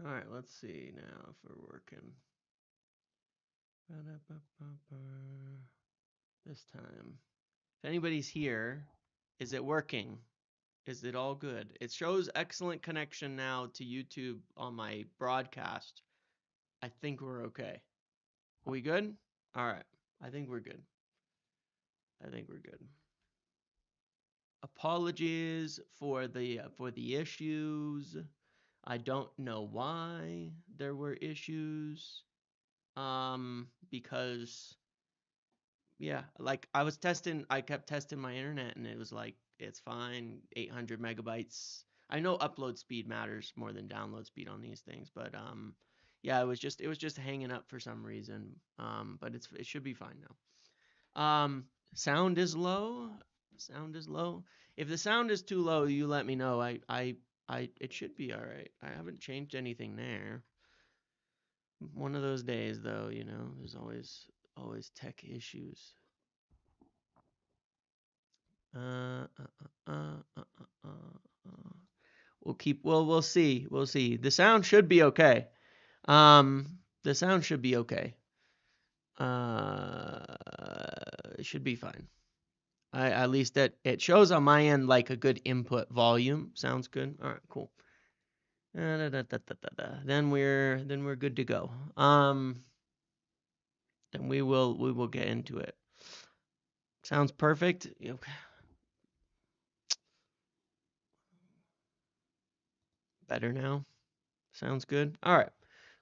All right, let's see now if we're working. This time. If anybody's here, is it working? Is it all good? It shows excellent connection now to YouTube on my broadcast. I think we're okay. Are we good? All right. I think we're good. I think we're good. Apologies for the issues. I don't know why there were issues. Because yeah, like I kept testing my internet and it was like it's fine, 800 megabytes. I know upload speed matters more than download speed on these things, but yeah, it was just hanging up for some reason. But it should be fine now. Sound is low. Sound is low. If the sound is too low, you let me know. It should be all right. I haven't changed anything there. One of those days, though, there's always tech issues. Uh, uh, uh, uh, uh, uh. We'll see. We'll see. The sound should be okay. The sound should be okay. Uh, it should be fine. At least that it shows on my end like a good input volume. Sounds good. All right, cool. Then we're good to go. Then we will get into it. Sounds perfect. Okay. Better now. Sounds good. All right.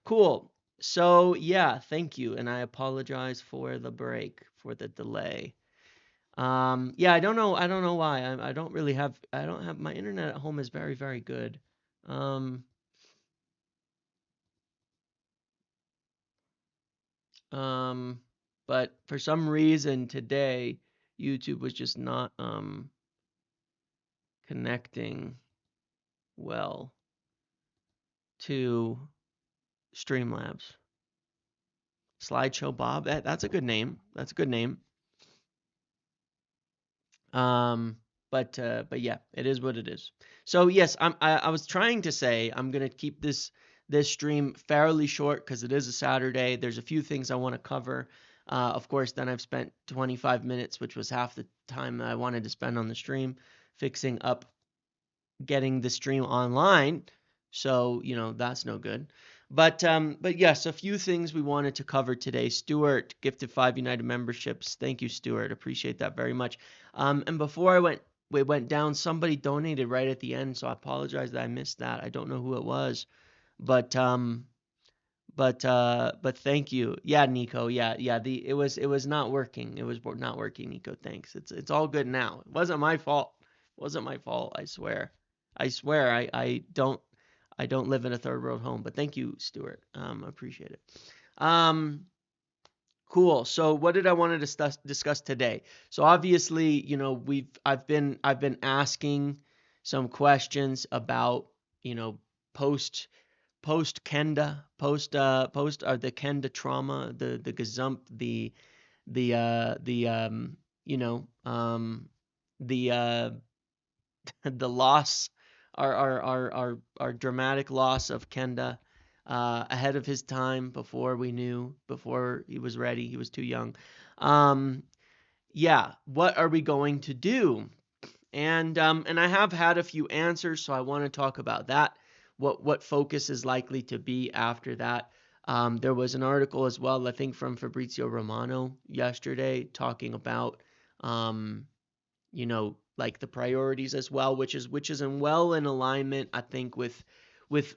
Cool. So, yeah, thank you and I apologize for the break, for the delay. Yeah, I don't know why. I don't have my internet at home is very, very good. Um, um, but for some reason today YouTube was just not connecting well to Streamlabs. Slideshow Bob. That's a good name. That's a good name. Um, but yeah, it is what it is. So yes, I was trying to say I'm gonna keep this stream fairly short because it is a Saturday. There's a few things I want to cover. Of course, then I've spent 25 minutes, which was half the time that I wanted to spend on the stream, fixing up getting the stream online. So, that's no good. But yes, a few things we wanted to cover today. Stuart gifted 5 United memberships. Thank you, Stuart. Appreciate that very much. And before we went down, somebody donated right at the end, so I apologize that I missed that. I don't know who it was, but but thank you. Yeah, Nico. Yeah, yeah. It was not working. It was not working, Nico. Thanks. It's all good now. It wasn't my fault. It wasn't my fault. I swear. I swear. I don't live in a third world home. But thank you, Stuart. I appreciate it. Um, cool. So what did I want to discuss today? So obviously, I've been asking some questions about post post the Quenda trauma, the gazump, the you know the the loss, our dramatic loss of Quenda ahead of his time, before he was ready, he was too young. Um, yeah, what are we going to do? And I have had a few answers, so I want to talk about that. What focus is likely to be after that. There was an article as well, I think, from Fabrizio Romano yesterday, talking about like the priorities as well, which is in alignment, I think, with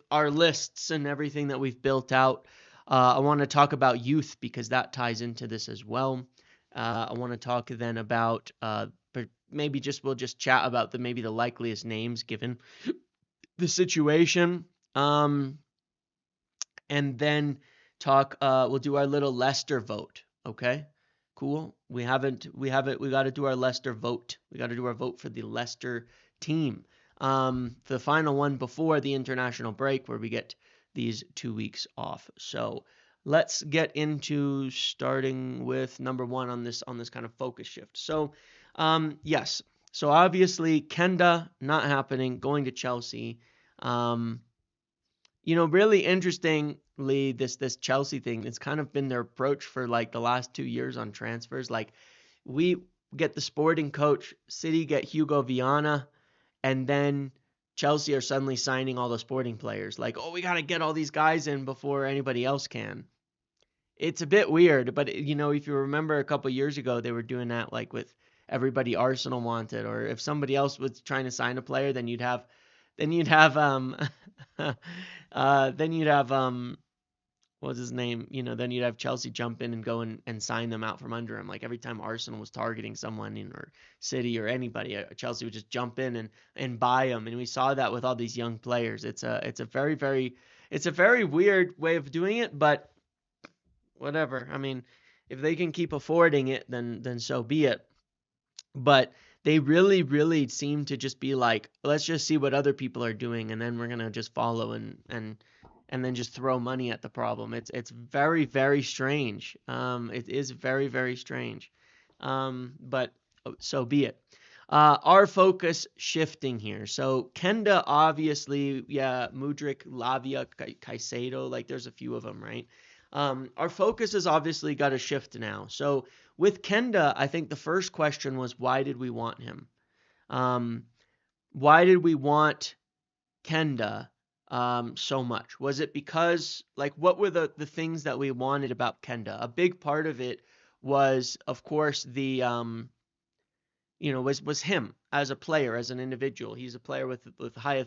our lists and everything that we've built out. I want to talk about youth because that ties into this as well. I want to talk then about but maybe we'll just chat about maybe the likeliest names given the situation. And then we'll do our little Leicester vote. Okay, cool. We got to do our Leicester vote. We got to do our vote for the Leicester team. The final one before the international break, where we get these 2 weeks off. So let's get into starting with number one on this kind of focus shift. So yes, so obviously Quenda not happening, going to Chelsea. Um, Really interestingly, this Chelsea thing, it's kind of been their approach for like the last 2 years on transfers. Like we get the Sporting coach, City get Hugo Viana, and then Chelsea are suddenly signing all the Sporting players. Like, oh, we got to get all these guys in before anybody else can. It's a bit weird, but if you remember a couple years ago, they were doing that like with everybody Arsenal wanted, or if somebody else was trying to sign a player, then you'd have then you'd have what's his name? Then you'd have Chelsea jump in and go and sign them out from under him. Like every time Arsenal was targeting someone or City or anybody, Chelsea would just jump in and buy them. And we saw that with all these young players. It's a very weird way of doing it, but whatever. I mean, if they can keep affording it, then so be it. But they really, really seem to just be like, let's just see what other people are doing, and then we're gonna just follow and then just throw money at the problem. It's very, very strange. It is very, very strange. But so be it. Our focus shifting here. So Quenda, obviously, yeah, Mudryk, Lavia, Caicedo, like there's a few of them, right? Our focus has obviously got to shift now. So with Quenda, I think the first question was, why did we want him? Why did we want Quenda so much? Was it because, like, what were the things that we wanted about Quenda? A big part of it was, of course, the was him as a player, as an individual. He's a player with high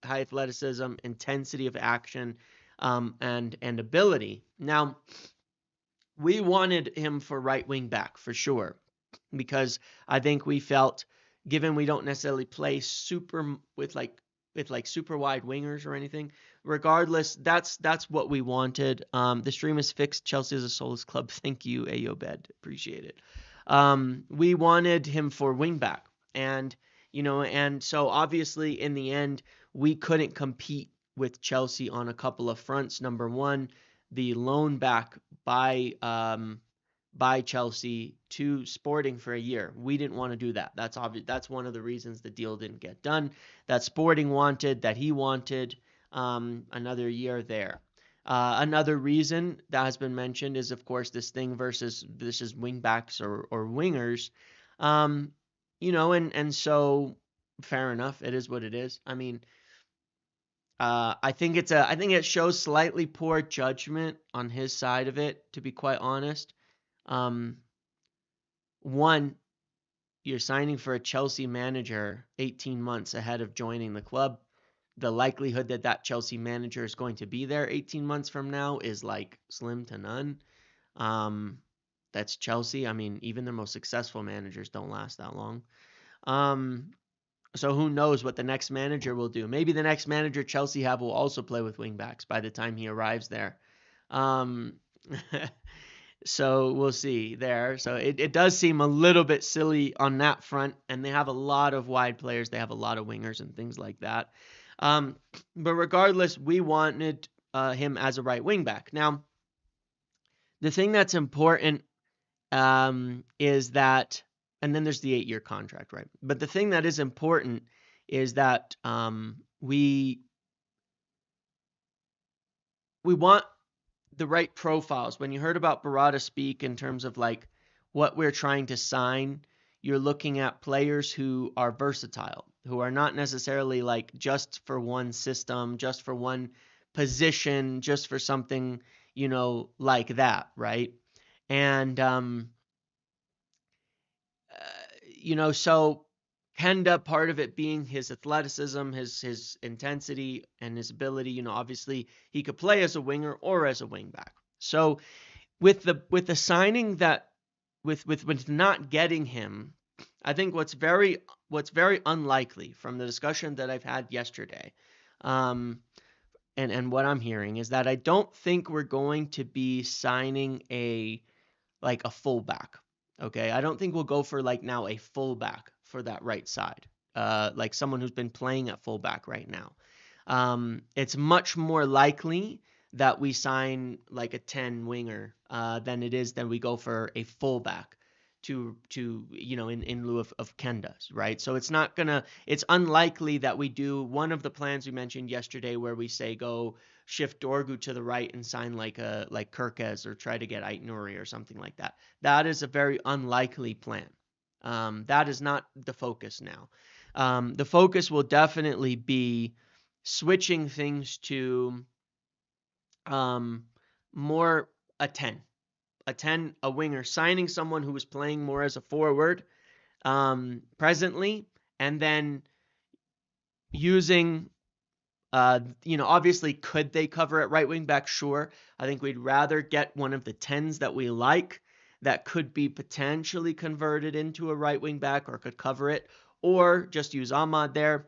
athleticism, intensity of action, and ability. Now, we wanted him for right wing back for sure, because I think we felt, given we don't necessarily play super with super wide wingers or anything, regardless, that's what we wanted. The stream is fixed. Chelsea is a soulless club. Thank you, Ayobed. Appreciate it. We wanted him for wingback, and so obviously in the end we couldn't compete with Chelsea on a couple of fronts. Number one, the loan back by Chelsea to Sporting for a year. We didn't want to do that. That's obvious. That's one of the reasons the deal didn't get done. That Sporting wanted, that he wanted another year there. Another reason that has been mentioned is, of course, this thing versus this is wingbacks or wingers. And so fair enough. It is what it is. I mean, I think it shows slightly poor judgment on his side of it, to be quite honest. One, you're signing for a Chelsea manager 18 months ahead of joining the club. The likelihood that Chelsea manager is going to be there 18 months from now is like slim to none. That's Chelsea. I mean, even their most successful managers don't last that long. So who knows what the next manager will do? Maybe the next manager Chelsea have will also play with wingbacks by the time he arrives there. So we'll see there. So it does seem a little bit silly on that front, and they have a lot of wide players. They have a lot of wingers and things like that. But regardless, we wanted him as a right wing back. Now, the thing that's important is that, and then there's the 8-year contract, right? But the thing that is important is that we want the right profiles. When you heard about Barada speak in terms of like what we're trying to sign, you're looking at players who are versatile, who are not necessarily like just for one system, just for one position, just for something, like that, right? And so Quenda, part of it being his athleticism, his intensity, and his ability. Obviously he could play as a winger or as a wingback. So with the signing that with not getting him, I think what's very unlikely from the discussion that I've had yesterday, and what I'm hearing is that I don't think we're going to be signing a fullback. Okay, I don't think we'll go for like now a fullback for that right side, like someone who's been playing at fullback right now. It's much more likely that we sign like a 10 winger than we go for a fullback. in lieu of Kenda's, right? So it's unlikely that we do one of the plans we mentioned yesterday where we say go shift Dorgu to the right and sign like Kirkez or try to get Ait Nuri or something like that. That is a very unlikely plan. That is not the focus now. The focus will definitely be switching things to more a 10. A 10, a winger, signing someone who is playing more as a forward presently, and then using obviously, could they cover at right wing back? Sure. I think we'd rather get one of the 10s that we like that could be potentially converted into a right wing back or could cover it, or just use Ahmad there.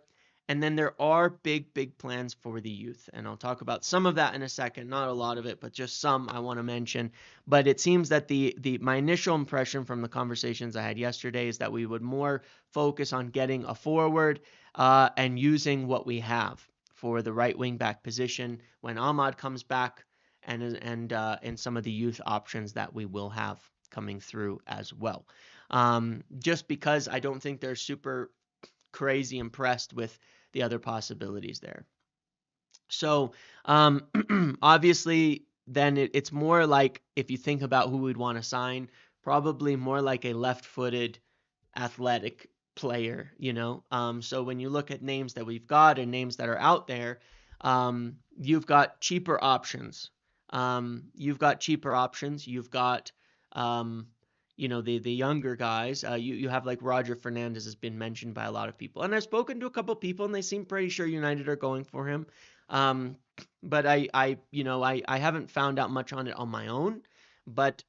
And then there are big plans for the youth. And I'll talk about some of that in a second. Not a lot of it, but just some I want to mention. But it seems that my initial impression from the conversations I had yesterday is that we would more focus on getting a forward and using what we have for the right wing back position when Ahmad comes back, and some of the youth options that we will have coming through as well. Just because I don't think they're super crazy impressed with the other possibilities there. So obviously, then it's more like, if you think about who we'd want to sign, probably more like a left-footed athletic player, So when you look at names that we've got and names that are out there, you've got cheaper options. You've got the younger guys. You have like Roger Fernandez has been mentioned by a lot of people, and I've spoken to a couple people, and they seem pretty sure United are going for him. But I haven't found out much on it on my own, but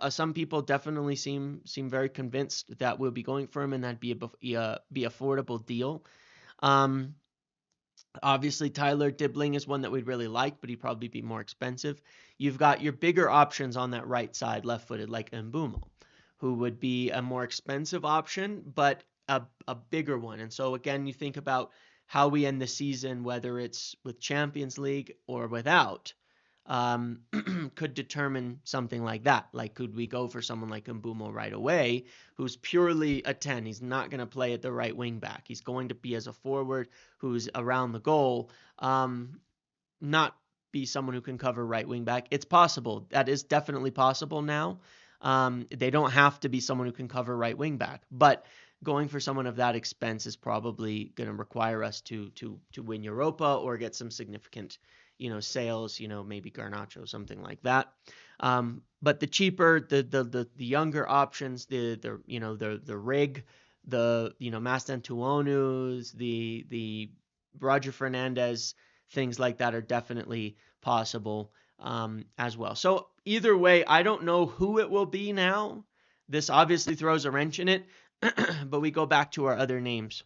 some people definitely seem very convinced that we'll be going for him, and that'd be be affordable deal. Obviously, Tyler Dibbling is one that we'd really like, but he'd probably be more expensive. You've got your bigger options on that right side, left-footed, like Mbumo, who would be a more expensive option, but a bigger one. And so, again, you think about how we end the season, whether it's with Champions League or without, could determine something like that. Like, could we go for someone like Mbumo right away, who's purely a 10? He's not going to play at the right wing back. He's going to be as a forward who's around the goal, not be someone who can cover right wing back. It's possible. That is definitely possible now. They don't have to be someone who can cover right wing back, but going for someone of that expense is probably going to require us to win Europa or get some significant sales, maybe Garnacho, something like that. But the cheaper, the younger options, the Rig, Mastantuonus, the Roger Fernandez, things like that are definitely possible as well. So either way, I don't know who it will be now. This obviously throws a wrench in it, but we go back to our other names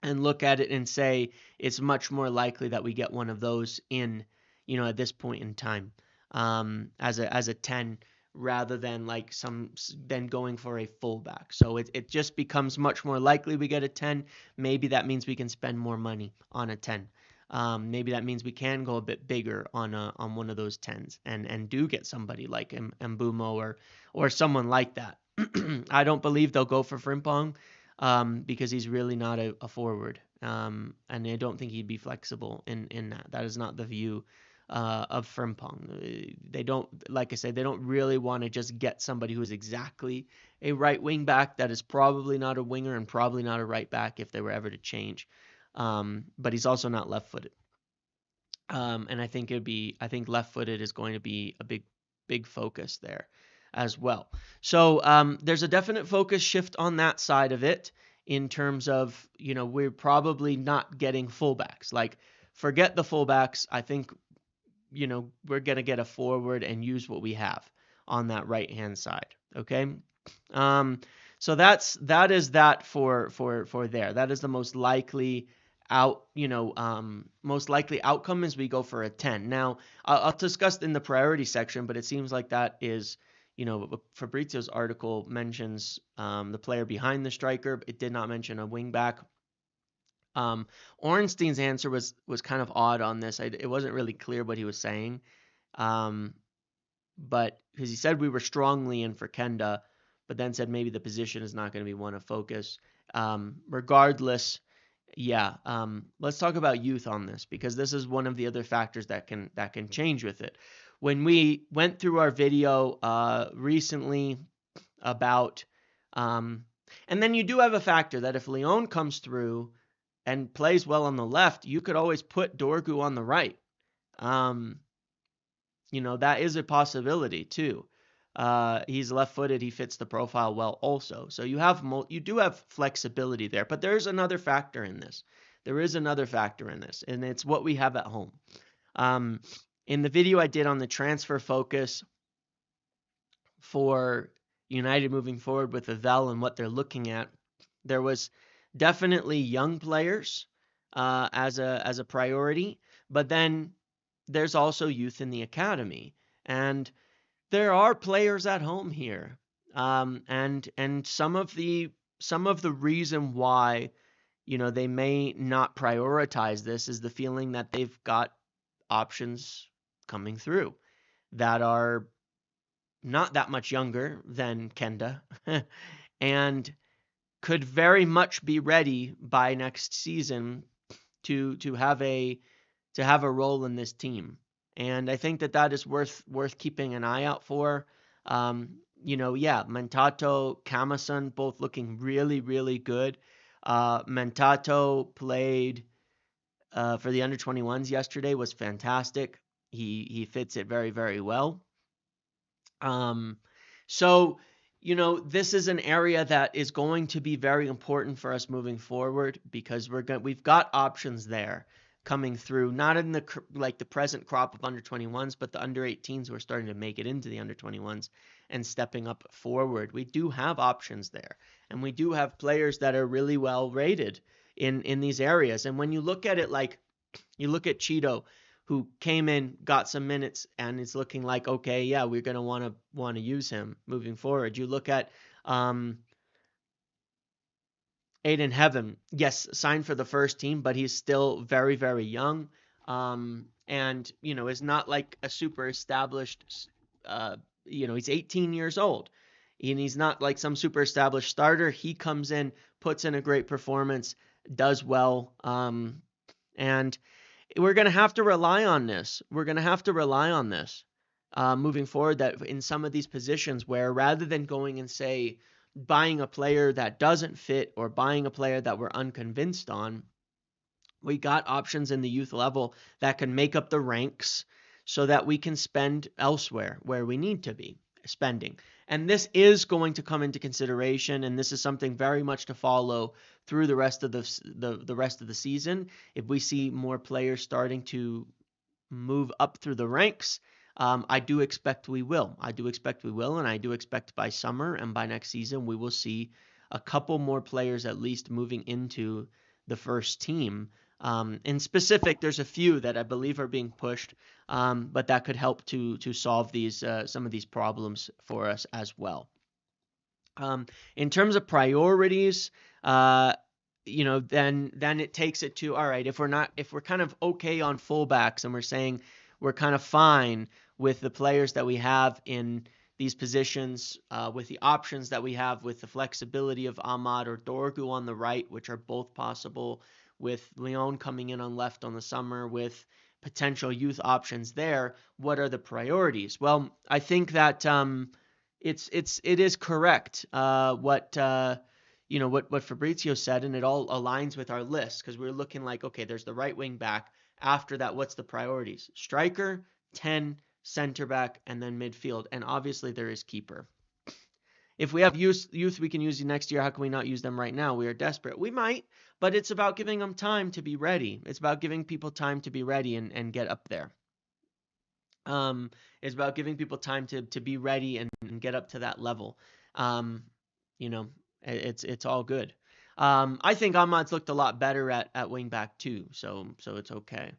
and look at it and say it's much more likely that we get one of those in, at this point in time, as a 10 rather than going for a fullback. So it just becomes much more likely we get a 10. Maybe that means we can spend more money on a 10. Maybe that means we can go a bit bigger on one of those 10s and do get somebody like Mbumo or someone like that. I don't believe they'll go for Frimpong because he's really not a forward, and I don't think he'd be flexible in that. That is not the view of Frimpong. They don't, like I said, they don't really want to just get somebody who is exactly a right wing back. That is probably not a winger and probably not a right back if they were ever to change. But he's also not left-footed. And I think left-footed is going to be a big focus there as well. So there's a definite focus shift on that side of it in terms of, we're probably not getting fullbacks. Like, forget the fullbacks. I think, we're going to get a forward and use what we have on that right-hand side. Okay. So that is that for there. That is the most likely most likely outcome is we go for a 10. Now, I'll discuss in the priority section, but it seems like that is, Fabrizio's article mentions the player behind the striker. It did not mention a wing back. Ornstein's answer was kind of odd on this. It wasn't really clear what he was saying, but because he said we were strongly in for Quenda, but then said maybe the position is not going to be one of focus. Regardless, yeah, let's talk about youth on this, because this is one of the other factors that can change with it. When we went through our video recently about, and then you do have a factor that if Leon comes through and plays well on the left, you could always put Dorgu on the right. That is a possibility too. He's left-footed. He fits the profile well also. So you do have flexibility there. But there's another factor in this. There is another factor in this, and it's what we have at home. In the video I did on the transfer focus for United moving forward with Avel and what they're looking at, there was definitely young players as a priority, but then there's also youth in the academy, and there are players at home here, and some of the reason why they may not prioritize this is the feeling that they've got options coming through that are not that much younger than Quenda and could very much be ready by next season to have a role in this team. And I think that is worth keeping an eye out for. Mentato, Kamason, both looking really, really good. Mentato played for the under-21s yesterday, was fantastic. He fits it very, very well. So, this is an area that is going to be very important for us moving forward, because we've got options there coming through, not in the present crop of under-21s, but the under-18s who are starting to make it into the under-21s and stepping up forward. We do have options there, and we do have players that are really well rated in these areas. And when you look at it, like you look at Cheeto, who came in, got some minutes, and it's looking like, okay, yeah, we're going to want to use him moving forward. You look at Aiden Heaven, yes, signed for the first team, but he's still very, very young, and is not like a super established. He's 18 years old, and he's not like some super established starter. He comes in, puts in a great performance, does well, and we're going to have to rely on this. Moving forward, that in some of these positions where rather than going and say buying a player that doesn't fit or buying a player that we're unconvinced on, we got options in the youth level that can make up the ranks so that we can spend elsewhere where we need to be spending. And this is going to come into consideration, and this is something very much to follow through the rest of the rest of the season. If we see more players starting to move up through the ranks, I do expect we will. And I do expect by summer and by next season we will see a couple more players at least moving into the first team. In specific, there's a few that I believe are being pushed, but that could help to solve these some of these problems for us as well. In terms of priorities, then it takes it to, all right, if we're kind of okay on fullbacks and we're saying we're kind of fine with the players that we have in these positions, with the options that we have, with the flexibility of Ahmad or Dorgu on the right, which are both possible, with Leon coming in on left on the summer, with potential youth options there, what are the priorities? Well, I think that it is correct what Fabrizio said, and it all aligns with our list, because we're looking like, okay, there's the right wing back. After that, what's the priorities? Striker, 10, center back, and then midfield. And obviously there is keeper. If we have youth we can use next year, how can we not use them right now? We are desperate. We might, but it's about giving them time to be ready. It's about giving people time to be ready and get up there. It's about giving people time to be ready and get up to that level. It's all good. I think Ahmad's looked a lot better at wing back too, so it's okay.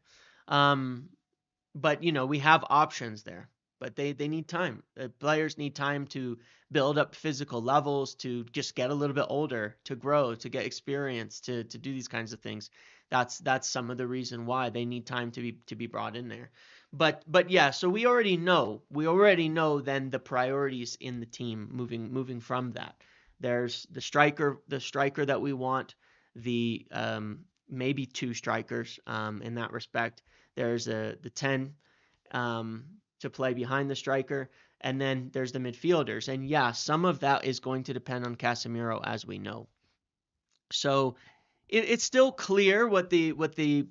But we have options there, but they need time. The players need time to build up physical levels, to just get a little bit older, to grow, to get experience, to do these kinds of things. That's some of the reason why they need time to be brought in there. But yeah, so we already know then the priorities in the team moving from that. There's the striker that we want, the maybe two strikers in that respect. There's the 10 um, to play behind the striker, and then there's the midfielders. And yeah, some of that is going to depend on Casemiro, as we know. So it's still clear what the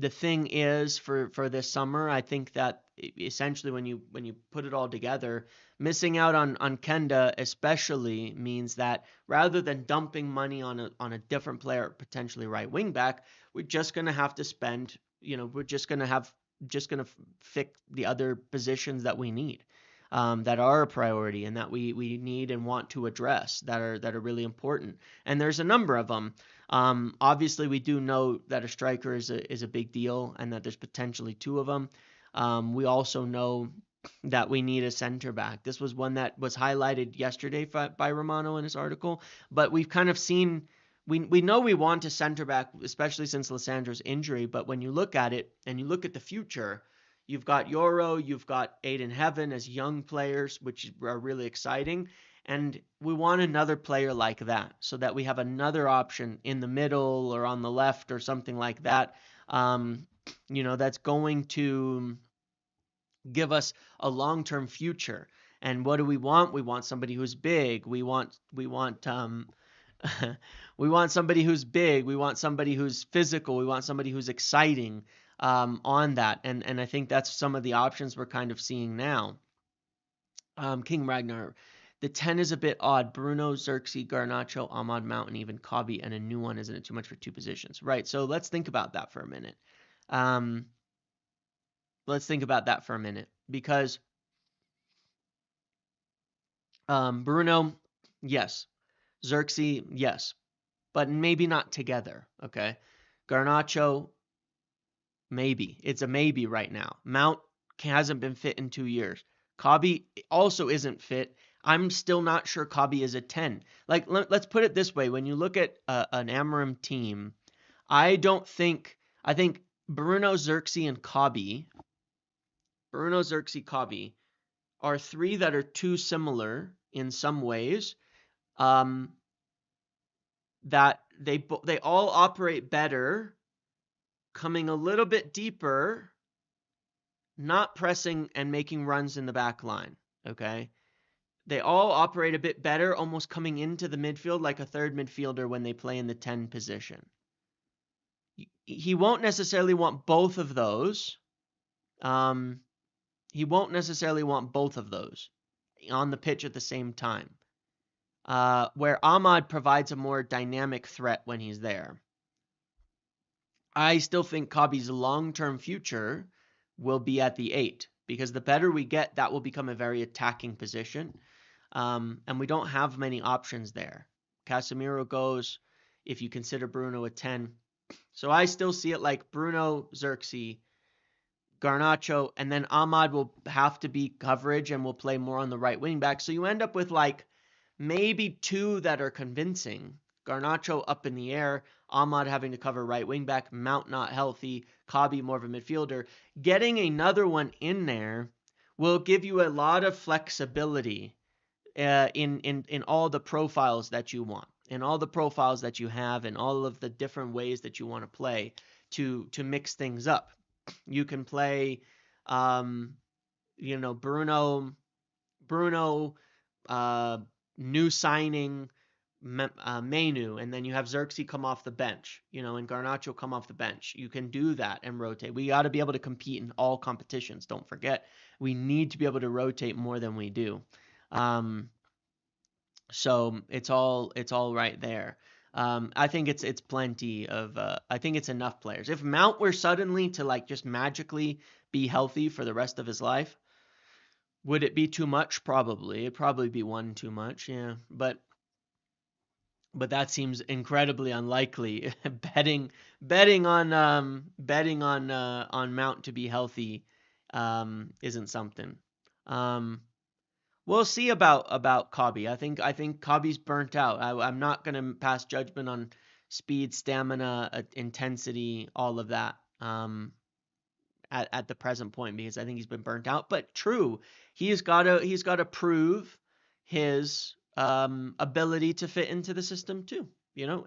thing is for this summer. I think that essentially when you put it all together, missing out on Kenda especially means that rather than dumping money on a different player, potentially right wing back, we're just gonna have to spend. We're just gonna fix the other positions that we need. That are a priority and that we need and want to address that are really important. And there's a number of them. Obviously, we do know that a striker is a big deal and that there's potentially two of them. We also know that we need a center back. This was one that was highlighted yesterday by Romano in his article, but we've kind of seen. We know we want a center back, especially since Lissandro's injury. But when you look at it and you look at the future, you've got Euro, you've got Aiden Heaven as young players, which are really exciting. And we want another player like that so that we have another option in the middle or on the left or something like that. That's going to give us a long-term future. And what do we want? We want somebody who's big. We want we want somebody who's big. We want somebody who's physical. We want somebody who's exciting on that. And I think that's some of the options we're kind of seeing now. King Ragnar. The 10 is a bit odd. Bruno, Xerxes, Garnacho, Ahmad, Mount, and even Kobe, and a new one. Isn't it too much for two positions? Right. So let's think about that for a minute. Um, let's think about that for a minute because Bruno, yes. Xerxes, yes. But maybe not together. Okay. Garnacho, maybe. It's a maybe right now. Mount hasn't been fit in 2 years. Kobe also isn't fit. I'm still not sure Kobe is a 10. Like, let's put it this way. When you look at an Amarim team, I think Bruno, Xerxes, and Kobe are three that are too similar in some ways. That they all operate better, coming a little bit deeper, not pressing and making runs in the back line. Okay. They all operate a bit better, almost coming into the midfield like a third midfielder when they play in the 10 position. He won't necessarily want both of those. He won't necessarily want both of those on the pitch at the same time. Where Ahmad provides a more dynamic threat when he's there. I still think Kobe's long-term future will be at the 8 because the better we get, that will become a very attacking position. And we don't have many options there. Casemiro goes, if you consider Bruno a 10. So I still see it like Bruno, Xerxes, Garnacho, and then Ahmad will have to be coverage and will play more on the right wing back. So you end up with like maybe two that are convincing. Garnacho up in the air, Ahmad having to cover right wing back, Mount not healthy, Kabi more of a midfielder. Getting another one in there will give you a lot of flexibility in all the profiles that you want, in all the profiles that you have, and all of the different ways that you want to play to mix things up. You can play, Bruno, new signing, Menu, and then you have Xerxes come off the bench, and Garnacho come off the bench. You can do that and rotate. We got to be able to compete in all competitions. Don't forget, we need to be able to rotate more than we do. So it's all right there. I think it's plenty of. I think it's enough players. If Mount were suddenly to like just magically be healthy for the rest of his life, would it be too much? Probably. It'd probably be one too much. Yeah, but that seems incredibly unlikely. betting on Mount to be healthy isn't something. Um, we'll see about Kobe. I think Kobe's burnt out. I'm not gonna pass judgment on speed, stamina, intensity, all of that. at the present point because I think he's been burnt out. But true, he's got to prove his ability to fit into the system too.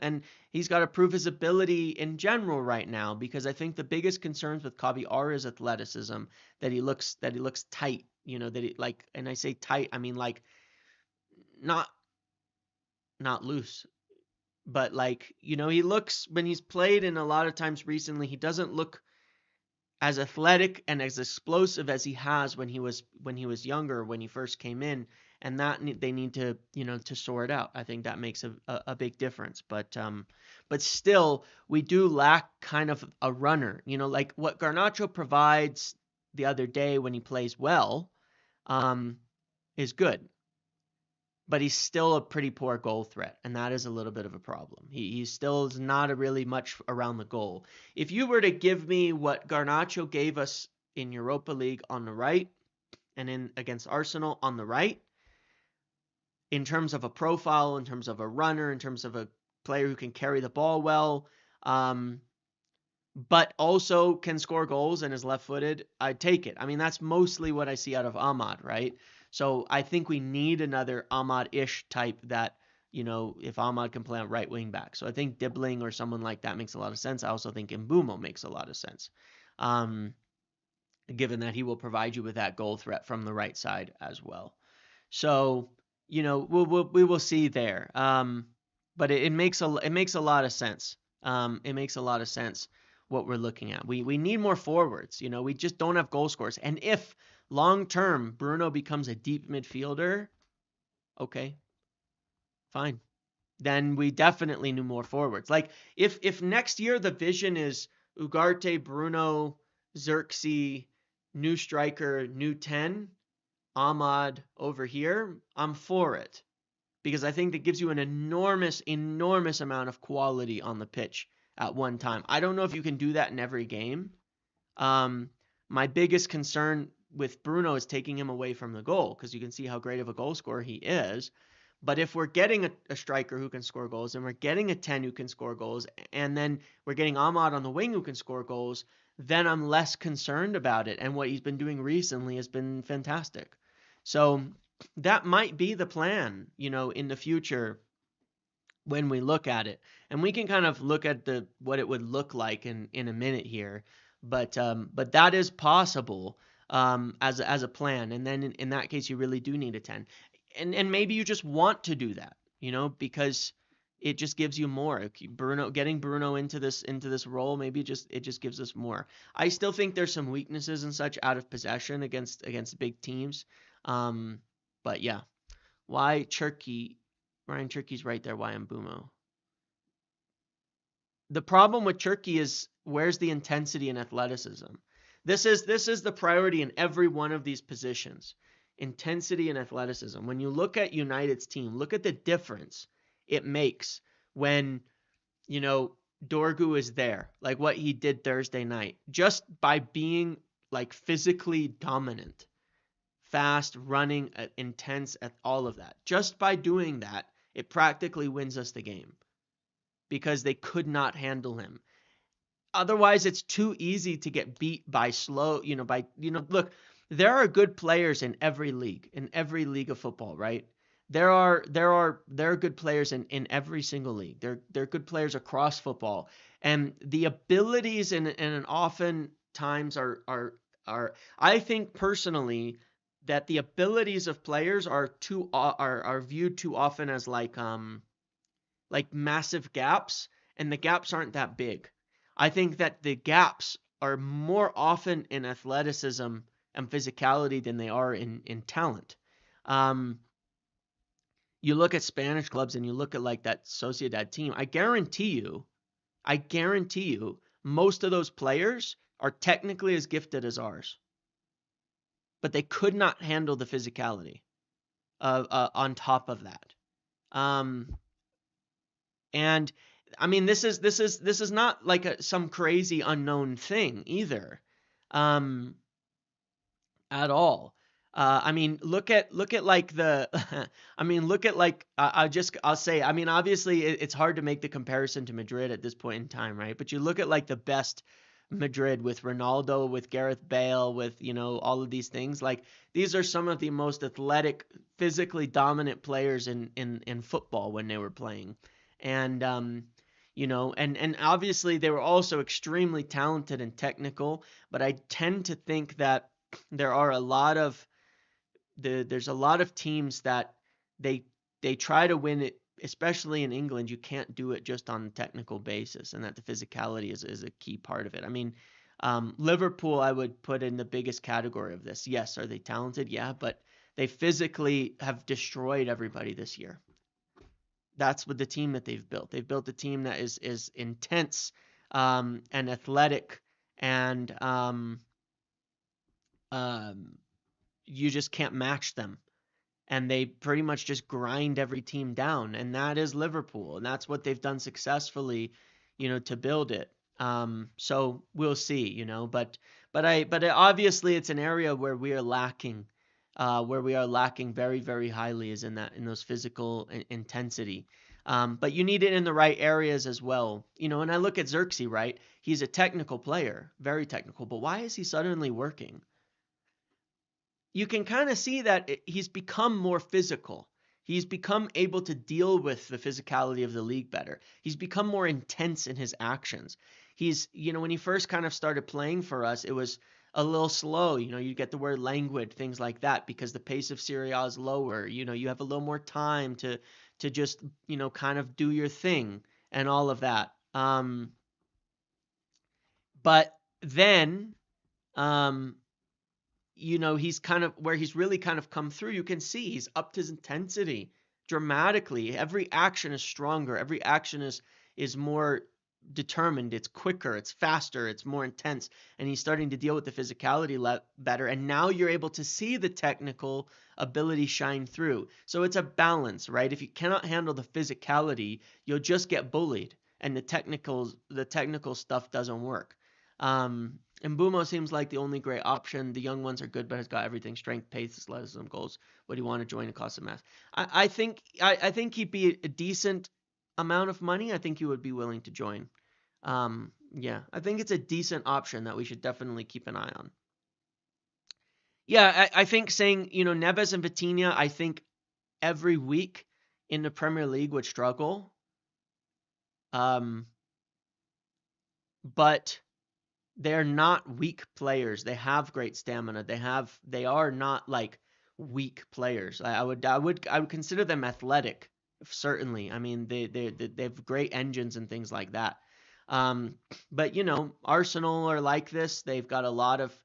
And he's got to prove his ability in general right now because I think the biggest concerns with Kavi are his athleticism, that he looks tight. That he like, and I say tight, I mean like not loose, but like he looks when he's played, and a lot of times recently he doesn't look as athletic and as explosive as he has when he was younger, when he first came in, and that they need to to sort out. I think that makes a big difference, but still we do lack kind of a runner. Like what Garnacho provides the other day when he plays well, is good, but he's still a pretty poor goal threat, and that is a little bit of a problem. He still is not really much around the goal. If you were to give me what Garnacho gave us in Europa League on the right and in against Arsenal on the right, in terms of a profile, in terms of a runner, in terms of a player who can carry the ball well, but also can score goals and is left-footed, I'd take it. I mean, that's mostly what I see out of Ahmad, right? So I think we need another Ahmad-ish type that, if Ahmad can play on right wing back. So I think Dibbling or someone like that makes a lot of sense. I also think Mbumo makes a lot of sense, given that he will provide you with that goal threat from the right side as well. So, we will see there. But it makes a lot of sense. It makes a lot of sense what we're looking at. We need more forwards. We just don't have goal scorers. And if long term Bruno becomes a deep midfielder, okay, fine. Then we definitely need more forwards. Like if next year the vision is Ugarte, Bruno, Xerxes, new striker, new 10, Ahmad over here, I'm for it. Because I think that gives you an enormous amount of quality on the pitch at one time. I don't know if you can do that in every game. My biggest concern with Bruno is taking him away from the goal, because you can see how great of a goal scorer he is. But if we're getting a striker who can score goals, and we're getting a 10 who can score goals, and then we're getting Ahmad on the wing who can score goals, then I'm less concerned about it. And what he's been doing recently has been fantastic. So that might be the plan, in the future when we look at it. And we can kind of look at what it would look like in a minute here. But that is possible as a plan. And then in that case, you really do need a 10. And maybe you just want to do that, because it just gives you more. Getting Bruno into this role, maybe it just gives us more. I still think there's some weaknesses and such out of possession against big teams. But yeah, why Cherki? Ryan Cherki's right there. Why Mbumo? The problem with Cherki is, where's the intensity and athleticism? This is the priority in every one of these positions. Intensity and athleticism. When you look at United's team, look at the difference it makes when, Dorgu is there, like what he did Thursday night, just by being like physically dominant, fast, running, intense, at all of that. Just by doing that, it practically wins us the game because they could not handle him. Otherwise, it's too easy to get beat by slow, look, there are good players in every league of football, right? There are good players in every single league. There are good players across football, and the abilities and often times are I think personally that the abilities of players are viewed too often as like massive gaps, and the gaps aren't that big. I think that the gaps are more often in athleticism and physicality than they are in talent. You look at Spanish clubs and you look at like that Sociedad team, I guarantee you most of those players are technically as gifted as ours, but they could not handle the physicality on top of that. And I mean, this is not like some crazy unknown thing either, at all. I mean, look at like the, I mean, look at like, I'll say, I mean, obviously it's hard to make the comparison to Madrid at this point in time, right? But you look at like the best Madrid with Ronaldo, with Gareth Bale, with, all of these things. Like, these are some of the most athletic, physically dominant players in football when they were playing. And, and obviously they were also extremely talented and technical, but I tend to think that there are a lot of there's a lot of teams that they they try to win it, especially in England. You can't do it just on a technical basis, and that the physicality is a key part of it. I mean, Liverpool I would put in the biggest category of this. Yes, are they talented? Yeah, but they physically have destroyed everybody this year. That's what the team that they've built. They've built a team that is intense, and athletic, and um, you just can't match them, and they pretty much just grind every team down, and that is Liverpool, and that's what they've done successfully, to build it. So we'll see, but obviously it's an area where we are lacking, very very highly, is in those physical intensity. But you need it in the right areas as well, and I look at Xerxes, right? He's a technical player, very technical, but why is he suddenly working? You can kind of see that he's become more physical. He's become able to deal with the physicality of the league better. He's become more intense in his actions. When he first kind of started playing for us, it was a little slow. You get the word languid, things like that, because the pace of Serie A is lower. You have a little more time to just, kind of do your thing and all of that. But then, um, he's kind of where he's really kind of come through. You can see he's upped his intensity dramatically. Every action is stronger. Every action is more determined. It's quicker. It's faster. It's more intense. And he's starting to deal with the physicality better. And now you're able to see the technical ability shine through. So it's a balance, right? If you cannot handle the physicality, you'll just get bullied, and the technical stuff doesn't work. And Bumo seems like the only great option. The young ones are good, but has got everything: strength, pace, athleticism, goals. Would he want to join a cost of mass? I think he'd be a decent amount of money. I think he would be willing to join. Yeah, I think it's a decent option that we should definitely keep an eye on. Yeah, I think saying, Neves and Vitinha, I think every week in the Premier League would struggle. But they're not weak players. They have great stamina. They are not like weak players. I would consider them athletic, certainly. I mean, they have great engines and things like that. But Arsenal are like this. They've got a lot of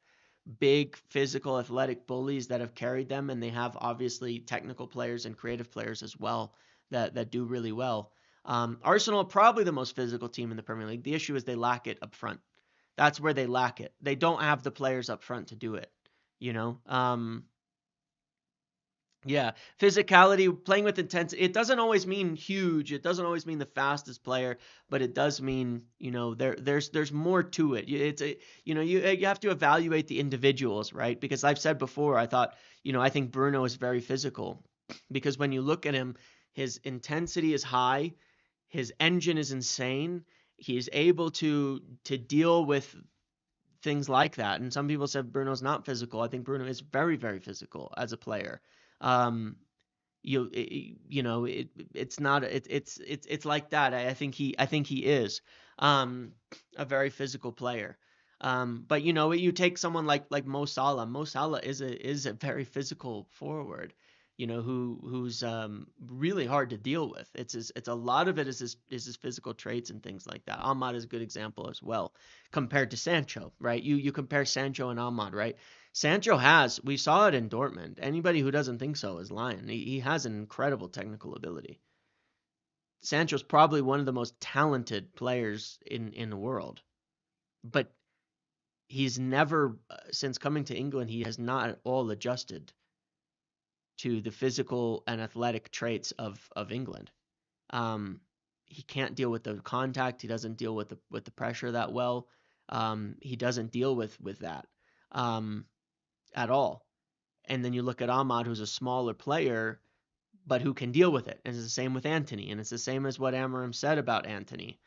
big physical athletic bullies that have carried them, and they have obviously technical players and creative players as well that do really well. Arsenal are probably the most physical team in the Premier League. The issue is they lack it up front. That's where they lack it. They don't have the players up front to do it, you know? Yeah, physicality, playing with intensity. It doesn't always mean huge. It doesn't always mean the fastest player, but it does mean, there's more to it. You have to evaluate the individuals, right? Because I've said before, I think Bruno is very physical, because when you look at him, his intensity is high, his engine is insane. He's able to deal with things like that. And some people said Bruno's not physical. I think Bruno is very, very physical as a player. Um, it's not it's like that. I think he is a very physical player. But you take someone like Mo Salah. Mo Salah is a very physical forward, who's really hard to deal with. It's a lot of it is his physical traits and things like that. Ahmad is a good example as well, compared to Sancho, right? You compare Sancho and Ahmad, right? Sancho we saw it in Dortmund. Anybody who doesn't think so is lying. He has an incredible technical ability. Sancho's probably one of the most talented players in the world, but he's never, since coming to England, he has not at all adjusted to the physical and athletic traits of England. He can't deal with the contact. He doesn't deal with the pressure that well. He doesn't deal with that at all. And then you look at Ahmad, who's a smaller player, but who can deal with it. And it's the same with Antony. And it's the same as what Amarim said about Antony.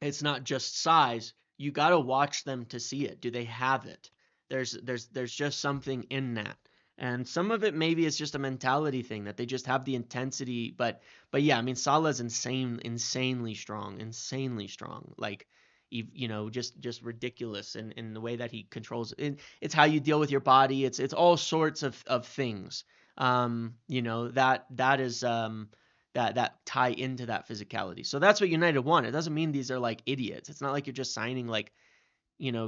It's not just size. you got to watch them to see it. Do they have it? There's just something in that. And some of it maybe is just a mentality thing that they just have the intensity, but yeah, I mean Salah's insanely strong, insanely strong. Like just ridiculous in the way that he controls it. It's how you deal with your body. It's all sorts of things. That is that tie into that physicality. So that's what United want. It doesn't mean these are like idiots. It's not like you're just signing like,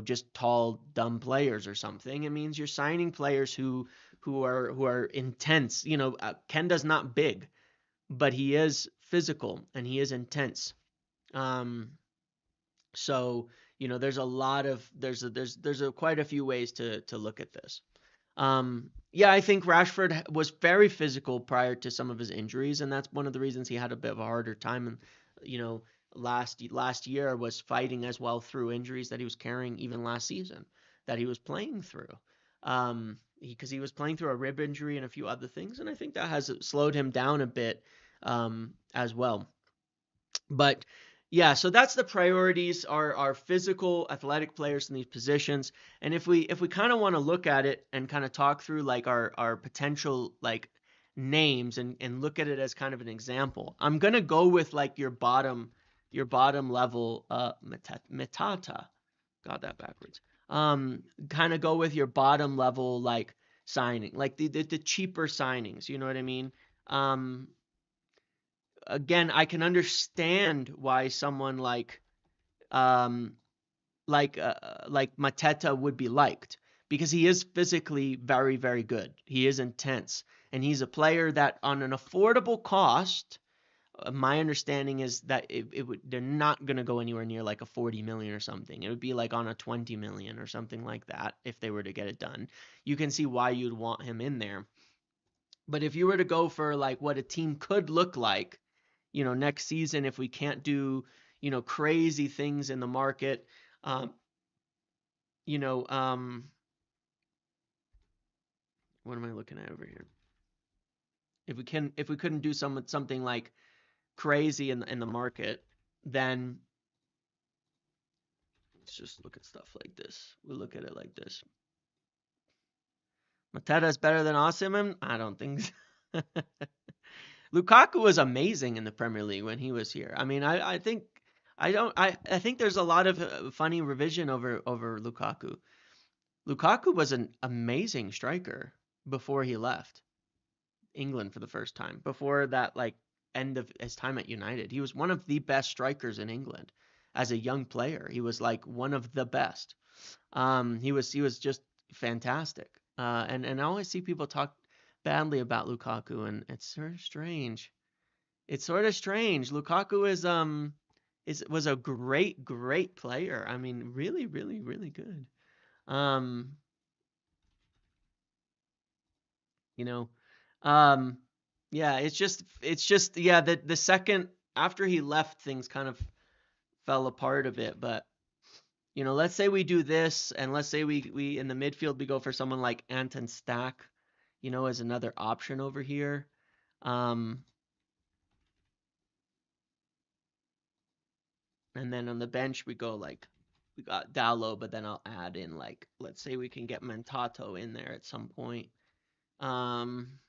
just tall, dumb players or something. It means you're signing players who are intense. Kenda's not big, but he is physical and he is intense. Um, so there's a lot of there's quite a few ways to look at this. Yeah, I think Rashford was very physical prior to some of his injuries, and that's one of the reasons he had a bit of a harder time. And you know, last year was fighting as well through injuries that he was carrying even last season that he was playing through. Because he was playing through a rib injury and a few other things, and I think that has slowed him down a bit as well. But yeah, so that's the priorities are physical athletic players in these positions. And if we kind of want to look at it and kind of talk through like our potential like names and look at it as kind of an example, I'm gonna go with like your bottom level Metata. Got that backwards. Kind of go with your bottom level like signing, like the cheaper signings, you know what I mean? Um Again, I can understand why someone um like Mateta would be liked because he is physically very, very good. He is intense, and he's a player that on an affordable cost. My understanding is that they're not going to go anywhere near like a 40 million or something. It would be like on a 20 million or something like that if they were to get it done. You can see why you'd want him in there. But if you were to go for like what a team could look like, next season, if we can't do, crazy things in the market, um, you know, um, what am I looking at over here? If we couldn't do something like crazy in the market, then let's just look at stuff like this. We'll look at it like this. Mateta is better than Osimhen? I don't think so. Lukaku was amazing in the Premier League when he was here. I mean, I think I don't I think there's a lot of funny revision over Lukaku. Lukaku was an amazing striker before he left England for the first time. Before that like end of his time at United, he was one of the best strikers in England as a young player. He was like one of the best. He was just fantastic. And I always see people talk badly about Lukaku, and it's sort of strange. It's sort of strange. Lukaku was a great player. I mean, really, really, really good. Um, you know, um, yeah, it's just yeah, the second after he left, things kind of fell apart a bit. But let's say we do this, and let's say we in the midfield we go for someone like Anton Stack, as another option over here. Um, And then on the bench we go like we got Dallo, but then I'll add in like let's say we can get Mentato in there at some point. Um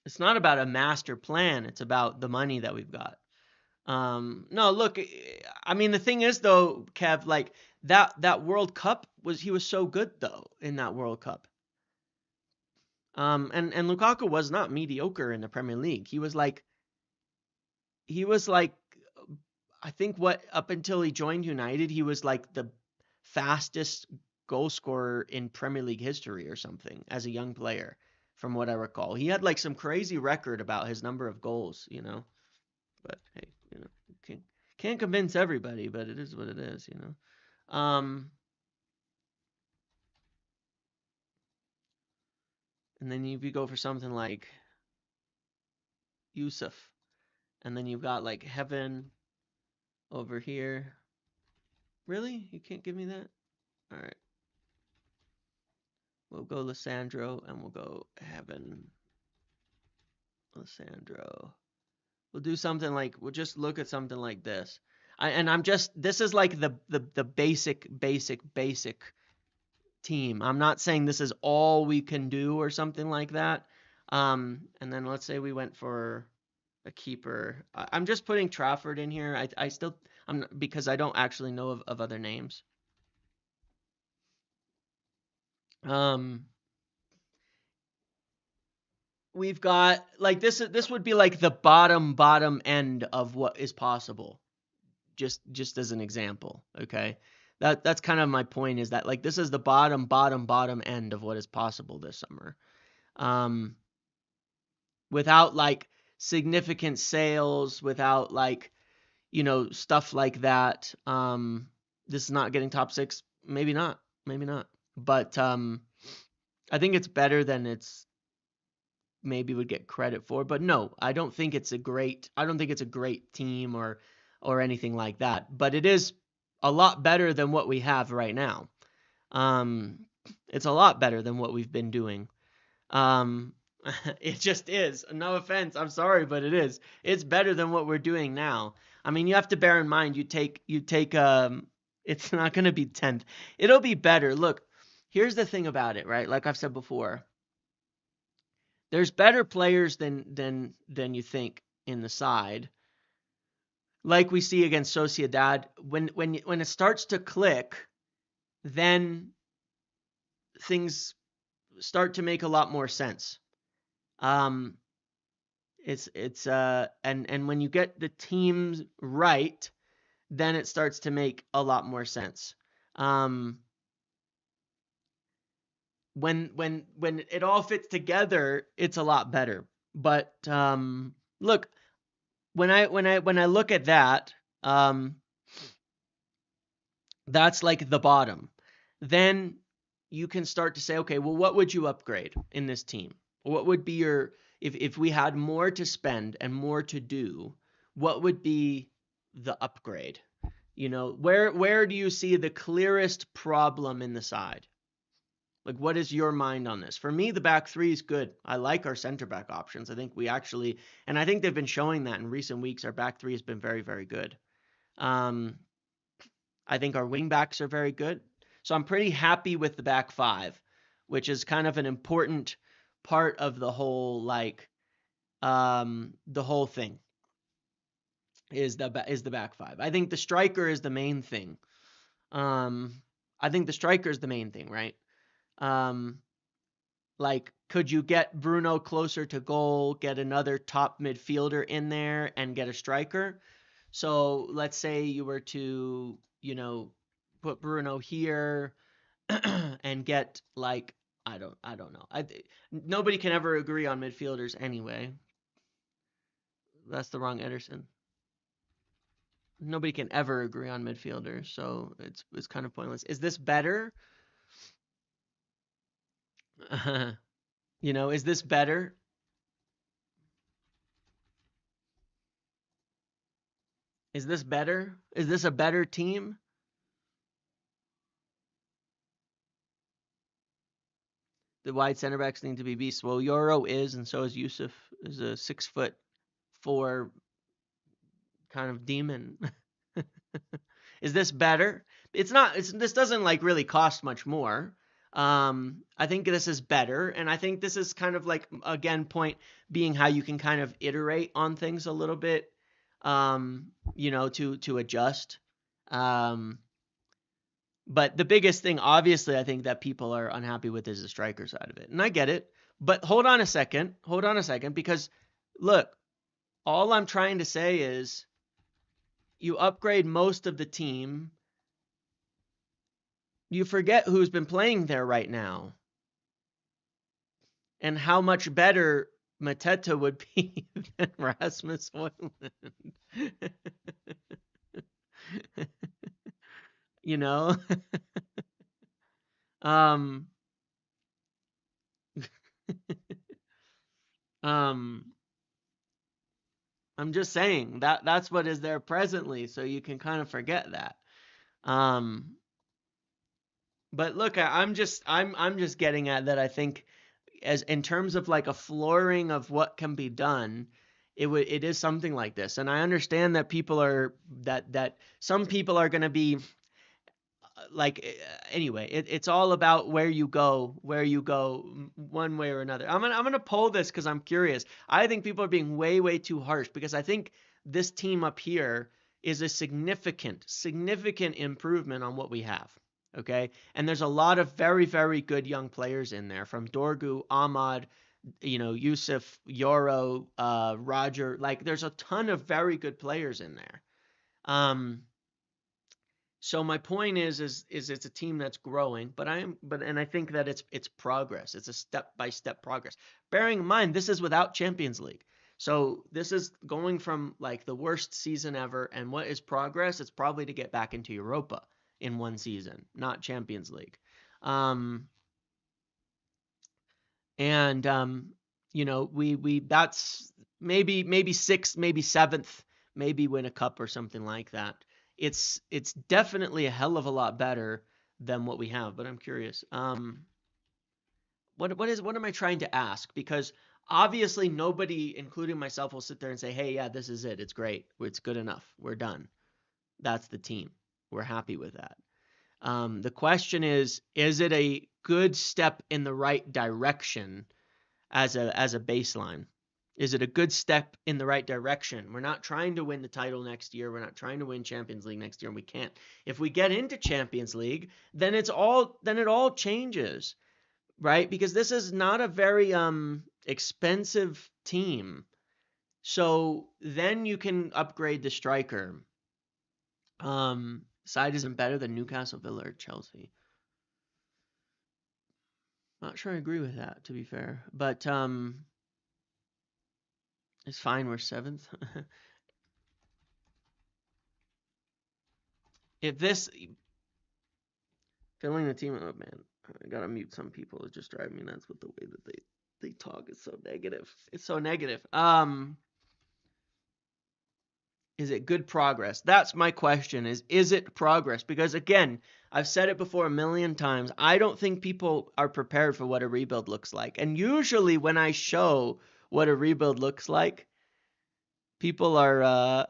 it's not about a master plan, it's about the money that we've got. No, look, I mean the thing is though, Kev, like that World Cup he was so good though in that World Cup. And Lukaku was not mediocre in the Premier League. He was like I think what up until he joined United, he was like the fastest goal scorer in Premier League history or something as a young player, from what I recall. He had like some crazy record about his number of goals. But hey, can't convince everybody, but it is what it is. And then if you go for something like Yusuf, and then you've got like Heaven over here. Really? You can't give me that? All right. We'll go Lissandro and we'll go Heaven. Alessandro. We'll do something like, we'll just look at something like this. This is like the basic team. I'm not saying this is all we can do or something like that. And then let's say we went for a keeper. I'm just putting Trafford in here. I still, because I don't actually know of other names. We've got like this would be like the bottom end of what is possible. Just as an example, okay? That's kind of my point, is that like this is the bottom end of what is possible this summer. Without like significant sales, without like, stuff like that. This is not getting top 6, maybe not. But I think it's better than it's maybe would get credit for. But no, I don't think it's a great team or anything like that. But it is a lot better than what we have right now. It's a lot better than what we've been doing. It just is. No offense, I'm sorry, but it is. It's better than what we're doing now. I mean, you have to bear in mind, you take it's not going to be 10th. It'll be better. Look, here's the thing about it, right? Like I've said before, there's better players than you think in the side. Like we see against Sociedad, when it starts to click, then things start to make a lot more sense. It's and when you get the teams right, then it starts to make a lot more sense. When it all fits together, it's a lot better. But look, when I look at that, that's like the bottom. Then you can start to say, okay, well, what would you upgrade in this team? What would be your, if we had more to spend and more to do, what would be the upgrade? Where do you see the clearest problem in the side? Like, what is your mind on this? For me, the back three is good. I like our center back options. I think we actually, and I think they've been showing that in recent weeks. Our back three has been very, very good. I think our wing backs are very good. So I'm pretty happy with the back five, which is kind of an important part of the whole, like, the whole thing is the back five. I think the striker is the main thing. I think the striker is the main thing, right? Like, could you get Bruno closer to goal, get another top midfielder in there, and get a striker? So let's say you were to, put Bruno here and get, like, I don't know. Nobody can ever agree on midfielders anyway. That's the wrong Ederson. Nobody can ever agree on midfielders, so it's kind of pointless. Is this better? Is this better? Is this better? Is this a better team? The wide center backs need to be beasts. Well, Euro is, and so is Yusuf, is a 6'4" kind of demon. Is this better? It's not. This doesn't like really cost much more. I think this is better, and I think this is kind of like, again, point being how you can kind of iterate on things a little bit, to adjust. But the biggest thing, obviously, I think that people are unhappy with is the striker side of it. And I get it. But hold on a second, because look, all I'm trying to say is you upgrade most of the team. You forget who's been playing there right now and how much better Mateta would be than Rasmus Højlund. you know? um, um, I'm just saying that's what is there presently, so you can kind of forget that. But look, I'm just getting at that. I think as in terms of like a flooring of what can be done, it is something like this. And I understand that some people are going to be anyway, it's all about where you go one way or another. I'm gonna poll this because I'm curious. I think people are being way too harsh, because I think this team up here is a significant improvement on what we have. Okay, and there's a lot of very good young players in there, from Dorgu, Ahmad, Yusuf, Yoro, Roger. Like, there's a ton of very good players in there. So my point is it's a team that's growing, but I think that it's progress. It's a step-by-step progress. Bearing in mind, this is without Champions League. So this is going from like the worst season ever, and what is progress? It's probably to get back into Europa in one season, not Champions League. We that's maybe sixth, maybe seventh, maybe win a cup or something like that. It's definitely a hell of a lot better than what we have, but I'm curious. What am I trying to ask? Because obviously nobody, including myself, will sit there and say, "Hey, yeah, this is it. It's great. It's good enough. We're done. That's the team. We're happy with that." The question is it a good step in the right direction as a baseline? Is it a good step in the right direction? We're not trying to win the title next year. We're not trying to win Champions League next year, and we can't. If we get into Champions League, then it all changes, right? Because this is not a very expensive team. So then you can upgrade the striker. Side isn't better than Newcastle, Villa, or Chelsea. Not sure I agree with that, to be fair. But it's fine, we're seventh. If this filling the team up, man, I gotta mute some people. It's just driving me nuts with the way that they talk. Is so negative. It's so negative. Is it good progress? That's my question. Is it progress? Because again, I've said it before a million times. I don't think people are prepared for what a rebuild looks like. And usually when I show what a rebuild looks like, people are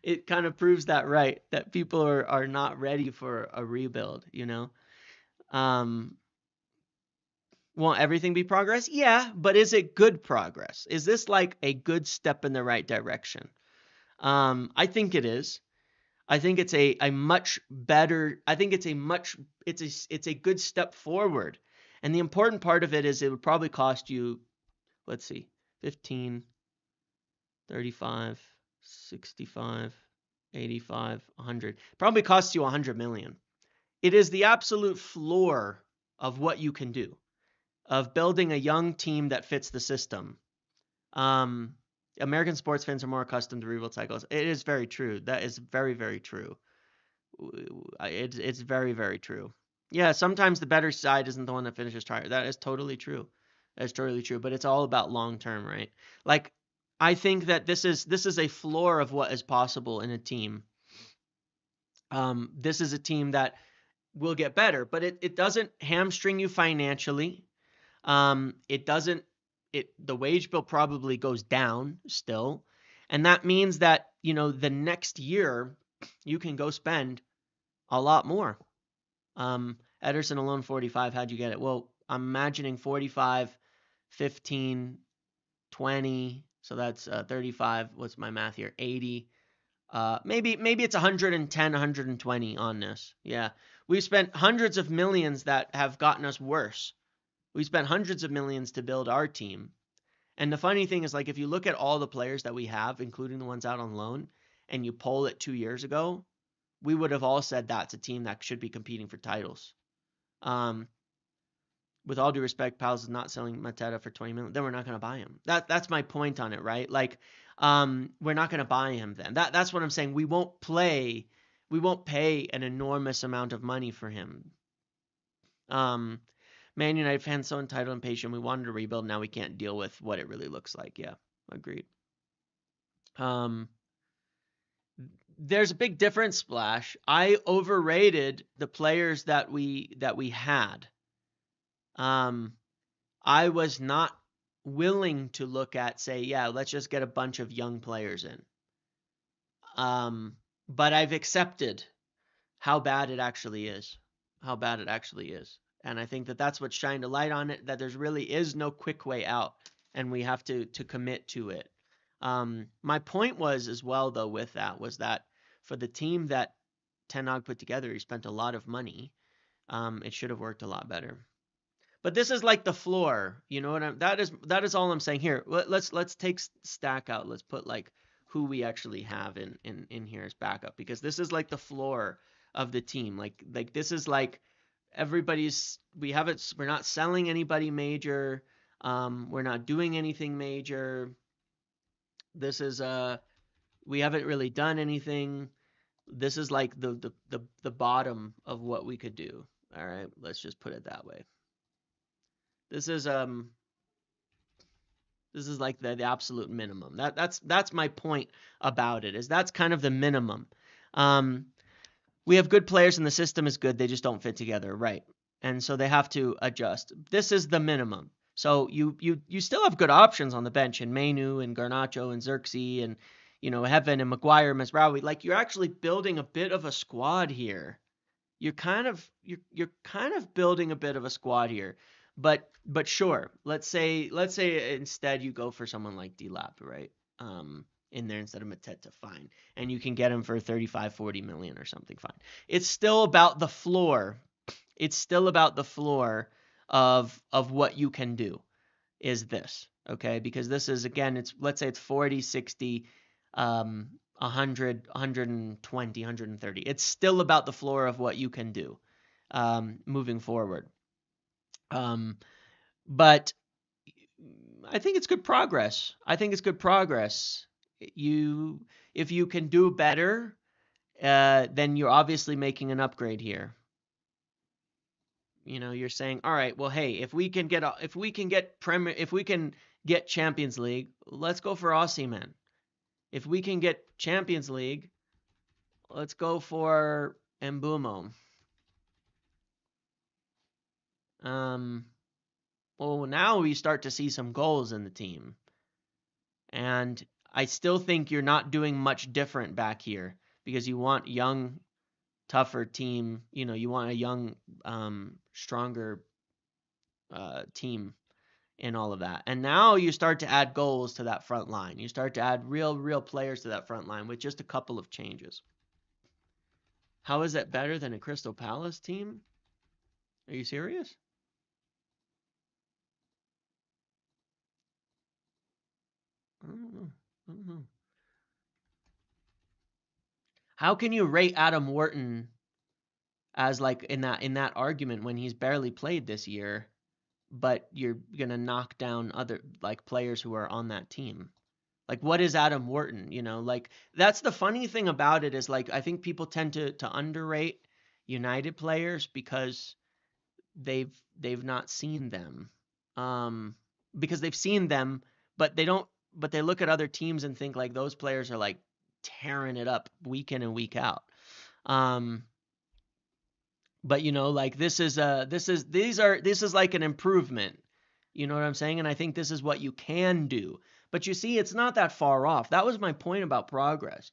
it kind of proves that right, that people are not ready for a rebuild, Won't everything be progress? Yeah, but is it good progress? Is this like a good step in the right direction? I think it is. I think it's a much better, I think it's a good step forward. And the important part of it is it would probably cost you, let's see, 15, 35, 65, 85, 100. Probably costs you 100 million. It is the absolute floor of what you can do, of building a young team that fits the system. American sports fans are more accustomed to rebuild cycles. It is very true. That is very true. It's very true. Yeah, sometimes the better side isn't the one that finishes higher. That is totally true. That's totally true. But it's all about long term, right? Like, I think that this is a floor of what is possible in a team. This is a team that will get better, but it doesn't hamstring you financially. It doesn't. The wage bill probably goes down still, and that means that the next year you can go spend a lot more. Ederson alone 45. How'd you get it? Well, I'm imagining 45, 15, 20. So that's 35. What's my math here? 80. Maybe it's 110, 120 on this. Yeah. We've spent hundreds of millions that have gotten us worse. We spent hundreds of millions to build our team. And the funny thing is, like, if you look at all the players that we have, including the ones out on loan, and you poll it 2 years ago, we would have all said that's a team that should be competing for titles. With all due respect, Pals is not selling Mateta for 20 million. Then we're not going to buy him. That's my point on it, right? Like, we're not going to buy him then. That's what I'm saying. We won't pay an enormous amount of money for him. Man United fans so entitled and patient. We wanted to rebuild. Now we can't deal with what it really looks like. Yeah, agreed. There's a big difference, Splash. I overrated the players that we had. Um, I was not willing to look at, say, yeah, let's just get a bunch of young players in. But I've accepted how bad it actually is. How bad it actually is. And I think that that's what shined a light on it, that there's really is no quick way out, and we have to commit to it. My point was as well, though, with that was that for the team that Ten Hag put together, he spent a lot of money. It should have worked a lot better. But this is like the floor, you know what I'm. That is all I'm saying here. Let's take Stack out. Let's put like who we actually have in here as backup, because this is like the floor of the team. Like this is like everybody's. We haven't. We're not selling anybody major. We're not doing anything major. This is we haven't really done anything. This is like the bottom of what we could do. All right, let's just put it that way. This is this is like the absolute minimum. That's my point about it. Is that's kind of the minimum. Um, we have good players and the system is good. They just don't fit together, right? And so they have to adjust. This is the minimum. So you still have good options on the bench in Mainu and Garnacho and Xerxes and Heaven and Maguire, Mesraoui. Like you're actually building a bit of a squad here. You're kind of building a bit of a squad here. But sure, let's say instead you go for someone like D-Lap, right? In there instead of Mateta, fine. And you can get him for 35, 40 million or something, fine. It's still about the floor. It's still about the floor of what you can do is this, okay? Because this is, again, let's say it's 40, 60, 100, 120, 130. It's still about the floor of what you can do moving forward. But I think it's good progress. I think it's good progress. If you can do better, then you're obviously making an upgrade here. You're saying, all right, well, hey, if we can get Champions League, let's go for Osimhen. If we can get Champions League, let's go for Mbeumo. Well, now we start to see some goals in the team. And I still think you're not doing much different back here because you want young, tougher team. You want a young, stronger team in all of that. And now you start to add goals to that front line. You start to add real players to that front line with just a couple of changes. How is that better than a Crystal Palace team? Are you serious? I don't know. I don't know. How can you rate Adam Wharton as like in that argument when he's barely played this year, but you're gonna knock down other like players who are on that team? Like, what is Adam Wharton? Like that's the funny thing about it is like I think people tend to underrate United players because they've not seen them. Because they've seen them, but they don't. But they look at other teams and think like those players are like tearing it up week in and week out. Um, but like this is like an improvement. You know what I'm saying? And I think this is what you can do. But you see, it's not that far off. That was my point about progress.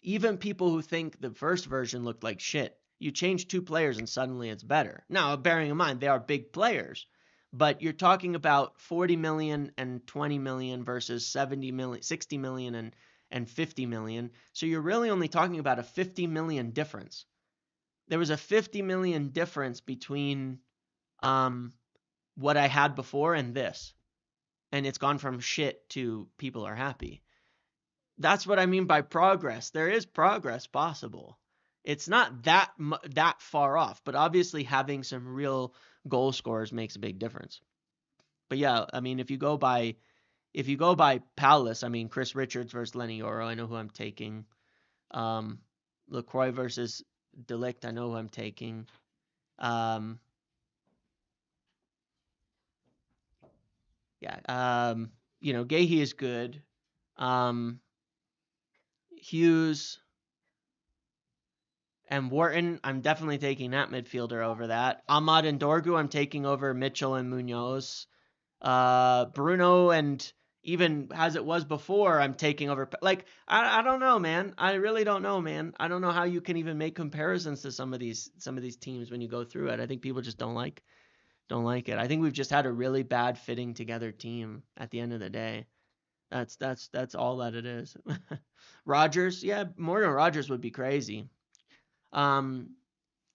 Even people who think the first version looked like shit, you change two players and suddenly it's better. Now, bearing in mind they are big players, but you're talking about 40 million and 20 million versus 70 million, 60 million and 50 million. So you're really only talking about a 50 million difference. There was a 50 million difference between what I had before and this. And it's gone from shit to people are happy. That's what I mean by progress. There is progress possible. It's not that far off, but obviously having some real goal scorers makes a big difference. But yeah, I mean, if you go by Palace, I mean, Chris Richards versus Lenny Yoro, I know who I'm taking. LaCroix versus Delict, I know who I'm taking. Yeah, Gahey is good. Hughes, And Wharton, I'm definitely taking that midfielder over that. Ahmad and Dorgu, I'm taking over Mitchell and Munoz. Bruno and even as it was before, I'm taking over. Like, I don't know, man. I really don't know, man. I don't know how you can even make comparisons to some of these teams when you go through it. I think people just don't like it. I think we've just had a really bad fitting together team at the end of the day. That's all that it is. Rogers, yeah, Morgan Rogers would be crazy. Um,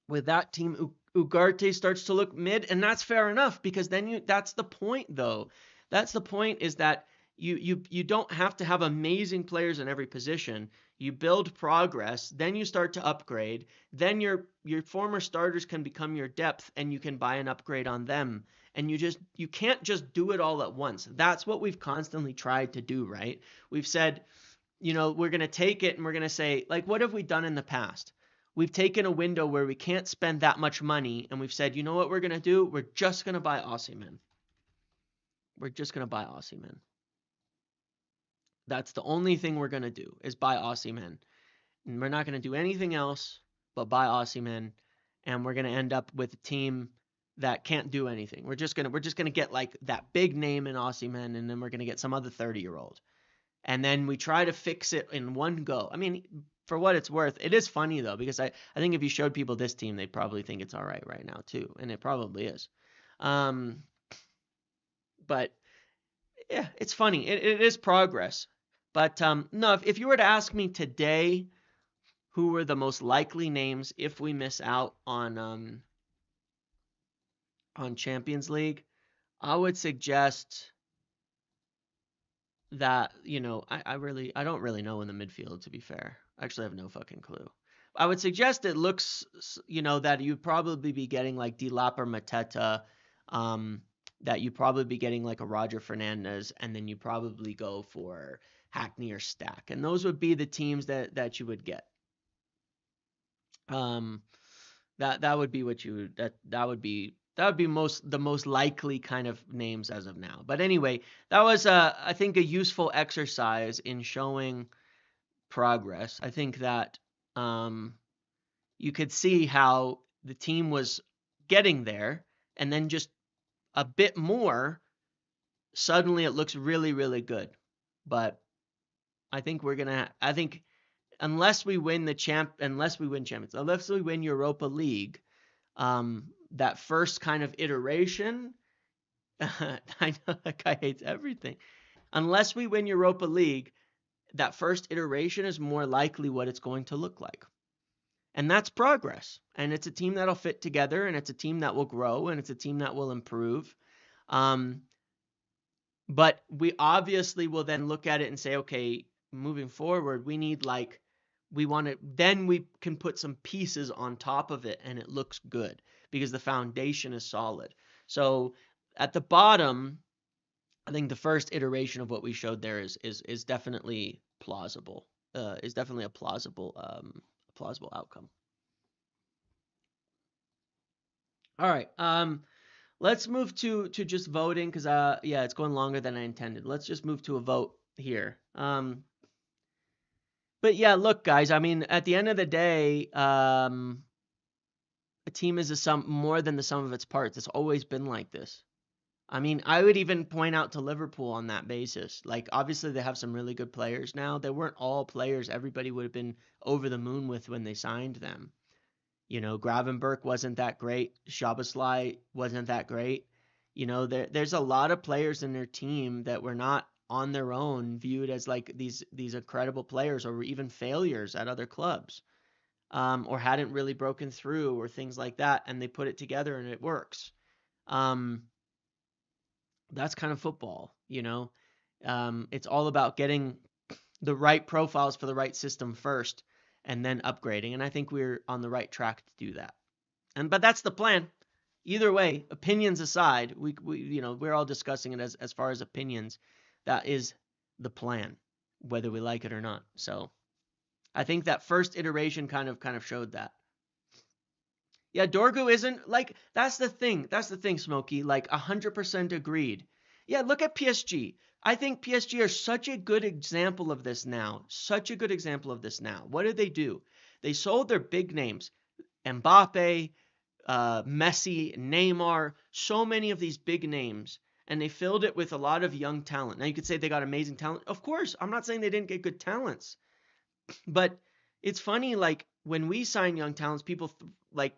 with that team, Ugarte starts to look mid, and that's fair enough because then that's the point though. That's the point is that you don't have to have amazing players in every position. You build progress, then you start to upgrade. Then your former starters can become your depth, and you can buy an upgrade on them. And you can't just do it all at once. That's what we've constantly tried to do, right? We've said, we're going to take it and we're going to say, like, what have we done in the past? We've taken a window where we can't spend that much money, and we've said, you know what we're going to do? We're just going to buy Osimhen. We're just going to buy Osimhen. That's the only thing we're going to do is buy Osimhen. And we're not going to do anything else but buy Osimhen, and we're going to end up with a team that can't do anything. We're just going to get like that big name in Osimhen, and then we're going to get some other 30-year-old. And then we try to fix it in one go. I mean, for what it's worth, it is funny though, because I think if you showed people this team, they'd probably think it's all right now too, and it probably is. But yeah, it's funny. It is progress. But no, if you were to ask me today, who were the most likely names if we miss out on Champions League, I would suggest that, I don't really know in the midfield, to be fair. I actually have no fucking clue. I would suggest it looks, that you'd probably be getting like Delap or Mateta, that you'd probably be getting like a Roger Fernandez, and then you probably go for Hackney or Stack. And those would be the teams that you would get. That would be what you would, that would be the most likely kind of names as of now. But anyway, that was I think a useful exercise in showing progress. I think that you could see how the team was getting there, and then just a bit more, suddenly it looks really, really good. But I think unless we win Champions, unless we win Europa League, that first kind of iteration, I know that guy hates everything. Unless we win Europa League, that first iteration is more likely what it's going to look like. And that's progress. And it's a team that'll fit together, and it's a team that will grow, and it's a team that will improve. But we obviously will then look at it and say, okay, moving forward, then we can put some pieces on top of it, and it looks good because the foundation is solid. So at the bottom, I think the first iteration of what we showed there is definitely plausible. Is definitely a plausible outcome. All right. Let's move to just voting because yeah, it's going longer than I intended. Let's just move to a vote here. But yeah, look, guys. I mean, at the end of the day, a team is more than the sum of its parts. It's always been like this. I mean, I would even point out to Liverpool on that basis. Like, obviously, they have some really good players now. They weren't all players everybody would have been over the moon with when they signed them. Gravenberch wasn't that great. Szoboszlai wasn't that great. There's a lot of players in their team that were not on their own viewed as like these incredible players, or even failures at other clubs, or hadn't really broken through, or things like that, and they put it together and it works. That's kind of football, it's all about getting the right profiles for the right system first and then upgrading. And I think we're on the right track to do that. But that's the plan. Either way, opinions aside, we're all discussing it as far as opinions. That is the plan, whether we like it or not. So I think that first iteration kind of showed that. Yeah, Dorgu isn't like, that's the thing, Smokey, like 100% agreed. Yeah, look at PSG. I think PSG are such a good example of this now. What did they do? They sold their big names, Mbappe, Messi, Neymar, so many of these big names, and they filled it with a lot of young talent. Now you could say they got amazing talent. Of course, I'm not saying they didn't get good talents, but it's funny, like when we sign young talents, people like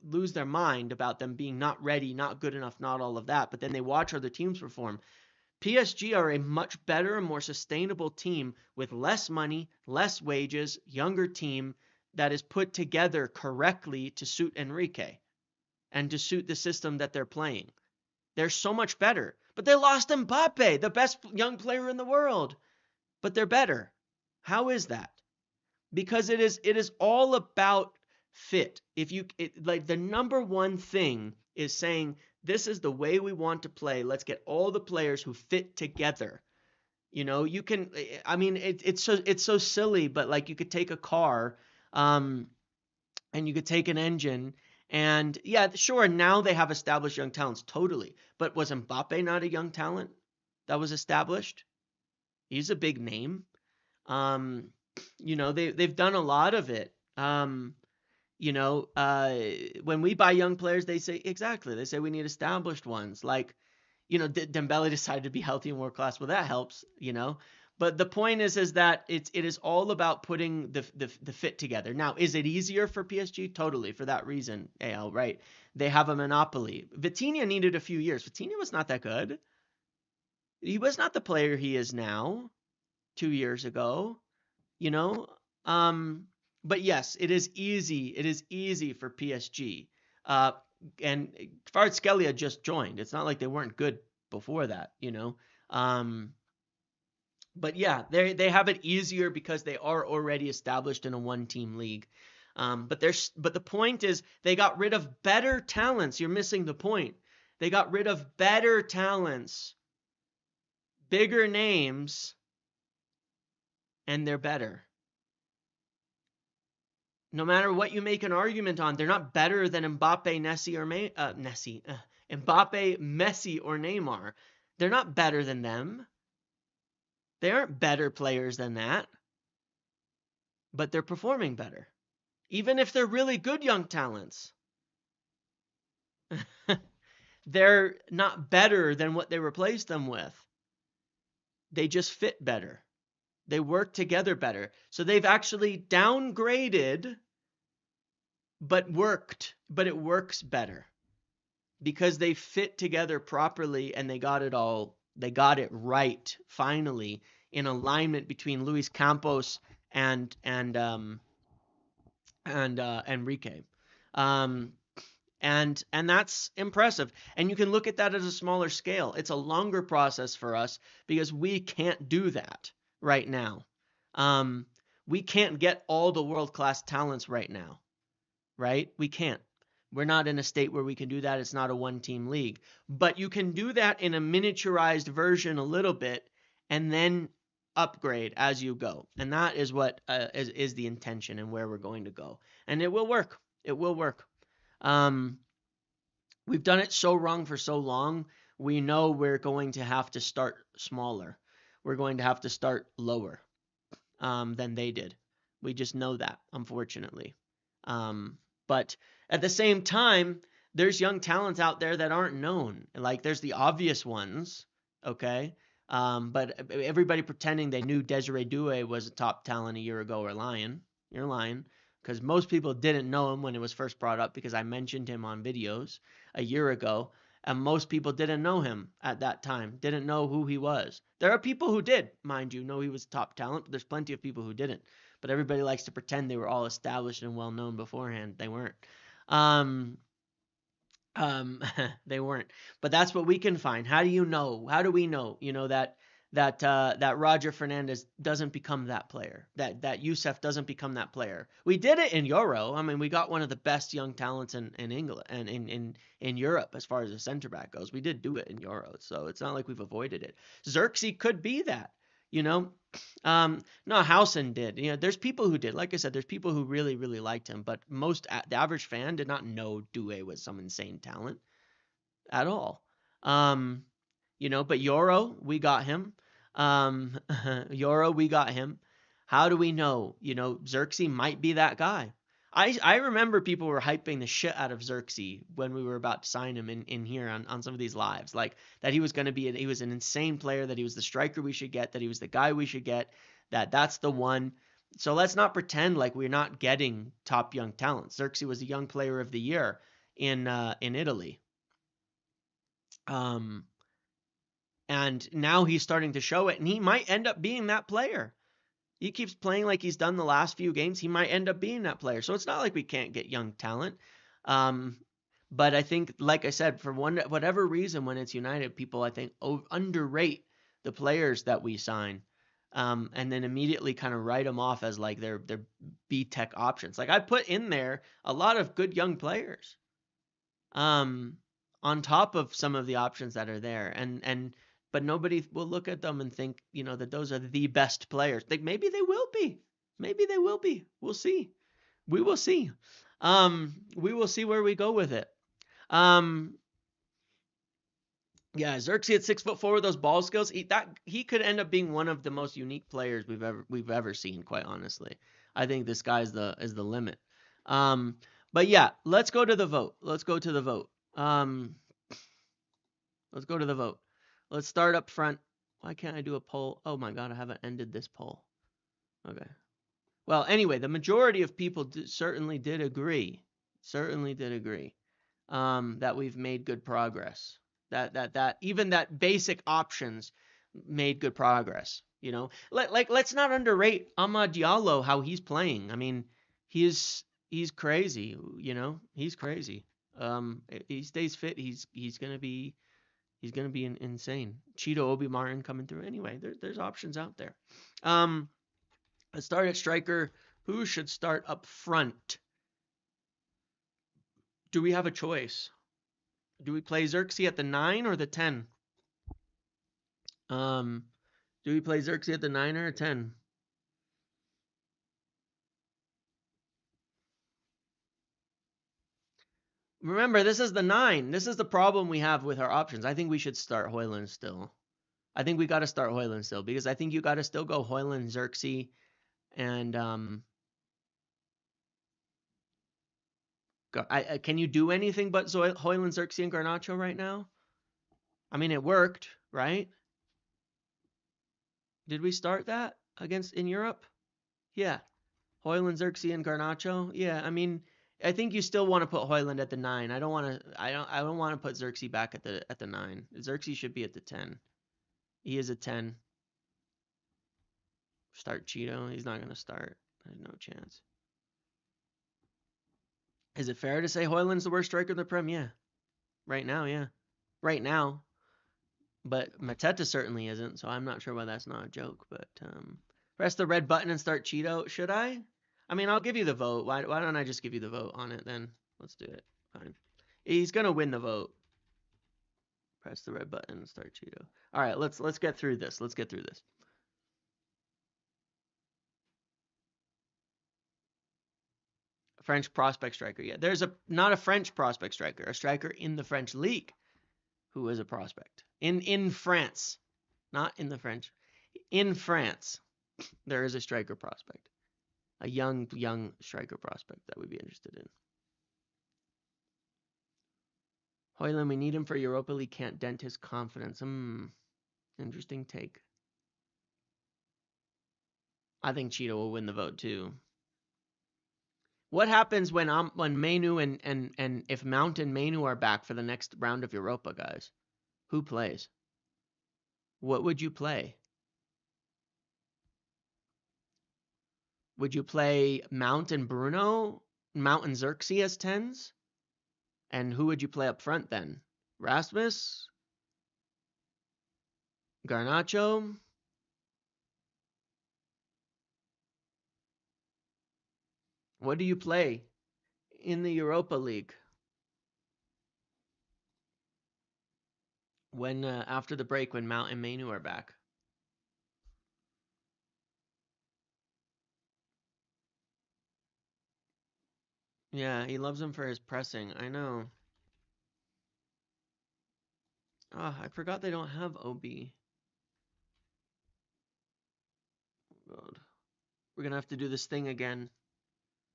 lose their mind about them being not ready, not good enough, not all of that. But then they watch other teams perform. PSG are a much better and more sustainable team with less money, less wages, younger team that is put together correctly to suit Enrique and to suit the system that they're playing. They're so much better. But they lost Mbappe, the best young player in the world. But they're better. How is that? Because it is all about fit. If you like, the number one thing is saying this is the way we want to play. Let's get all the players who fit together. You can. I mean, it's so silly, but like you could take a car, and you could take an engine, and yeah, sure. Now they have established young talents, totally. But was Mbappe not a young talent that was established? He's a big name. Um, they've done a lot of it. You know, uh, when we buy young players, they say exactly. They say we need established ones. Like, Dembele decided to be healthy and world class. Well, that helps. But the point is that it is all about putting the fit together. Now, is it easier for PSG? Totally, for that reason, AL, right? They have a monopoly. Vitinha needed a few years. Vitinha was not that good. He was not the player he is now 2 years ago. you know. Um, but yes, it is easy. It is easy for PSG. Uh, and Kvaratskhelia just joined. It's not like they weren't good before that. Um, but yeah, they have it easier because they are already established in a one-team league. But the point is they got rid of better talents. You're missing the point. They got rid of better talents, bigger names, and they're better. No matter what you make an argument on, they're not better than Mbappe, Mbappe, Messi, or Neymar. They're not better than them. They aren't better players than that, but they're performing better. Even if they're really good young talents, they're not better than what they replaced them with. They just fit better. They work together better. So they've actually downgraded, but it works better, because they fit together properly and they got it right finally, in alignment between Luis Campos and Enrique. Um, and that's impressive. And you can look at that as a smaller scale. It's a longer process for us because we can't do that right now. Um, we can't get all the world-class talents right now, right? We can't. We're not in a state where we can do that. It's not a one-team league. But you can do that in a miniaturized version a little bit and then upgrade as you go. And that is what is the intention and where we're going to go. And it will work. It will work. Um, we've done it so wrong for so long. We know we're going to have to start smaller. We're going to have to start lower than they did. We just know that, unfortunately. But at the same time, there's young talents out there that aren't known. Like, there's the obvious ones, okay? But everybody pretending they knew Desiree Doué was a top talent a year ago are lying. You're lying. Because most people didn't know him when it was first brought up, because I mentioned him on videos a year ago. And most people didn't know him at that time, didn't know who he was. There are people who did, mind you, know he was top talent, but there's plenty of people who didn't. But everybody likes to pretend they were all established and well known beforehand. They weren't. Um, they weren't. But that's what we can find. How do you know? How do we know? That Roger Fernandez doesn't become that player. That Youssef doesn't become that player. We did it in Euro. I mean, we got one of the best young talents in England and in Europe as far as the center back goes. We did do it in Euro, so it's not like we've avoided it. Xerxes could be that. You know, no, Housen did. There's people who did. Like I said, there's people who really, really liked him, but the average fan did not know Doué was some insane talent at all. But Euro, we got him. Euro, we got him. How do we know? You know, Xerxes might be that guy. I remember people were hyping the shit out of Xerxes when we were about to sign him in here on some of these lives. Like that he was going to be, he was an insane player, that he was the striker we should get, that he was the guy we should get, that's the one. So let's not pretend like we're not getting top young talent. Xerxes was a young player of the year in Italy. And now he's starting to show it, and he might end up being that player. He keeps playing like he's done the last few games, he might end up being that player. So it's not like we can't get young talent. But I think, like I said, for whatever reason, when it's United, people, I think, underrate the players that we sign, and then immediately kind of write them off as like their B-Tech options. Like I put in there a lot of good young players, on top of some of the options that are there, but nobody will look at them and think, you know, that those are the best players. Like maybe they will be. Maybe they will be. We'll see. We will see. We will see where we go with it. Yeah, Xerxes at 6'4" with those ball skills, he could end up being one of the most unique players we've ever seen, quite honestly. I think this guy is the limit. But yeah, let's go to the vote. Let's go to the vote. Let's go to the vote. Let's start up front. Why can't I do a poll? Oh my god, I haven't ended this poll. Okay. Well, anyway, the majority of people certainly did agree. That we've made good progress. That even that basic options made good progress. You know, let's not underrate Amad Diallo, how he's playing. I mean, he's crazy. You know, he's crazy. He stays fit. He's gonna be insane. Cheeto Obi Martin coming through. Anyway, there's options out there. Let's start at striker. Who should start up front? Do we have a choice? Do we play Xerxes at the 9 or the 10? Do we play Xerxes at the 9 or a 10? Remember, this is the 9. This is the problem we have with our options. I think we should start Højlund still. I think we got to start Højlund still, because I think you got to still go Højlund, Xerxes, and can you do anything but Højlund, Xerxes, and Garnacho right now? I mean, it worked, right? Did we start that in Europe? Yeah. Højlund, Xerxes, and Garnacho. Yeah, I mean, I think you still want to put Højlund at the 9. I don't want to put Xerxes back at the 9. Xerxes should be at the 10. He is a 10. Start Cheeto. He's not going to start. There's no chance. Is it fair to say Højlund's the worst striker in the Prem? Yeah. Right now, yeah. Right now. But Mateta certainly isn't, so I'm not sure why that's not a joke. But press the red button and start Cheeto. Should I? I mean, I'll give you the vote. Why don't I just give you the vote on it then? Let's do it. Fine. He's gonna win the vote. Press the red button and start Cheeto. All right, let's get through this. Let's get through this. French prospect striker. Yeah, there's not a French prospect striker, a striker in the French league who is a prospect in France, not in the French. In France, there is a striker prospect, a young striker prospect that we'd be interested in. Højlund, we need him for Europa League. Can't dent his confidence. Interesting take. I think Cheeto will win the vote too. What happens when Mainu and if Mount and Mainu are back for the next round of Europa, guys? Who plays? What would you play? Would you play Mount and Bruno, Mount and Xerxes as 10s? And who would you play up front then? Rasmus? Garnacho? What do you play in the Europa League when after the break when Mount and Mainu are back? Yeah, he loves him for his pressing. I know. Oh, I forgot they don't have OB. God. We're gonna have to do this thing again.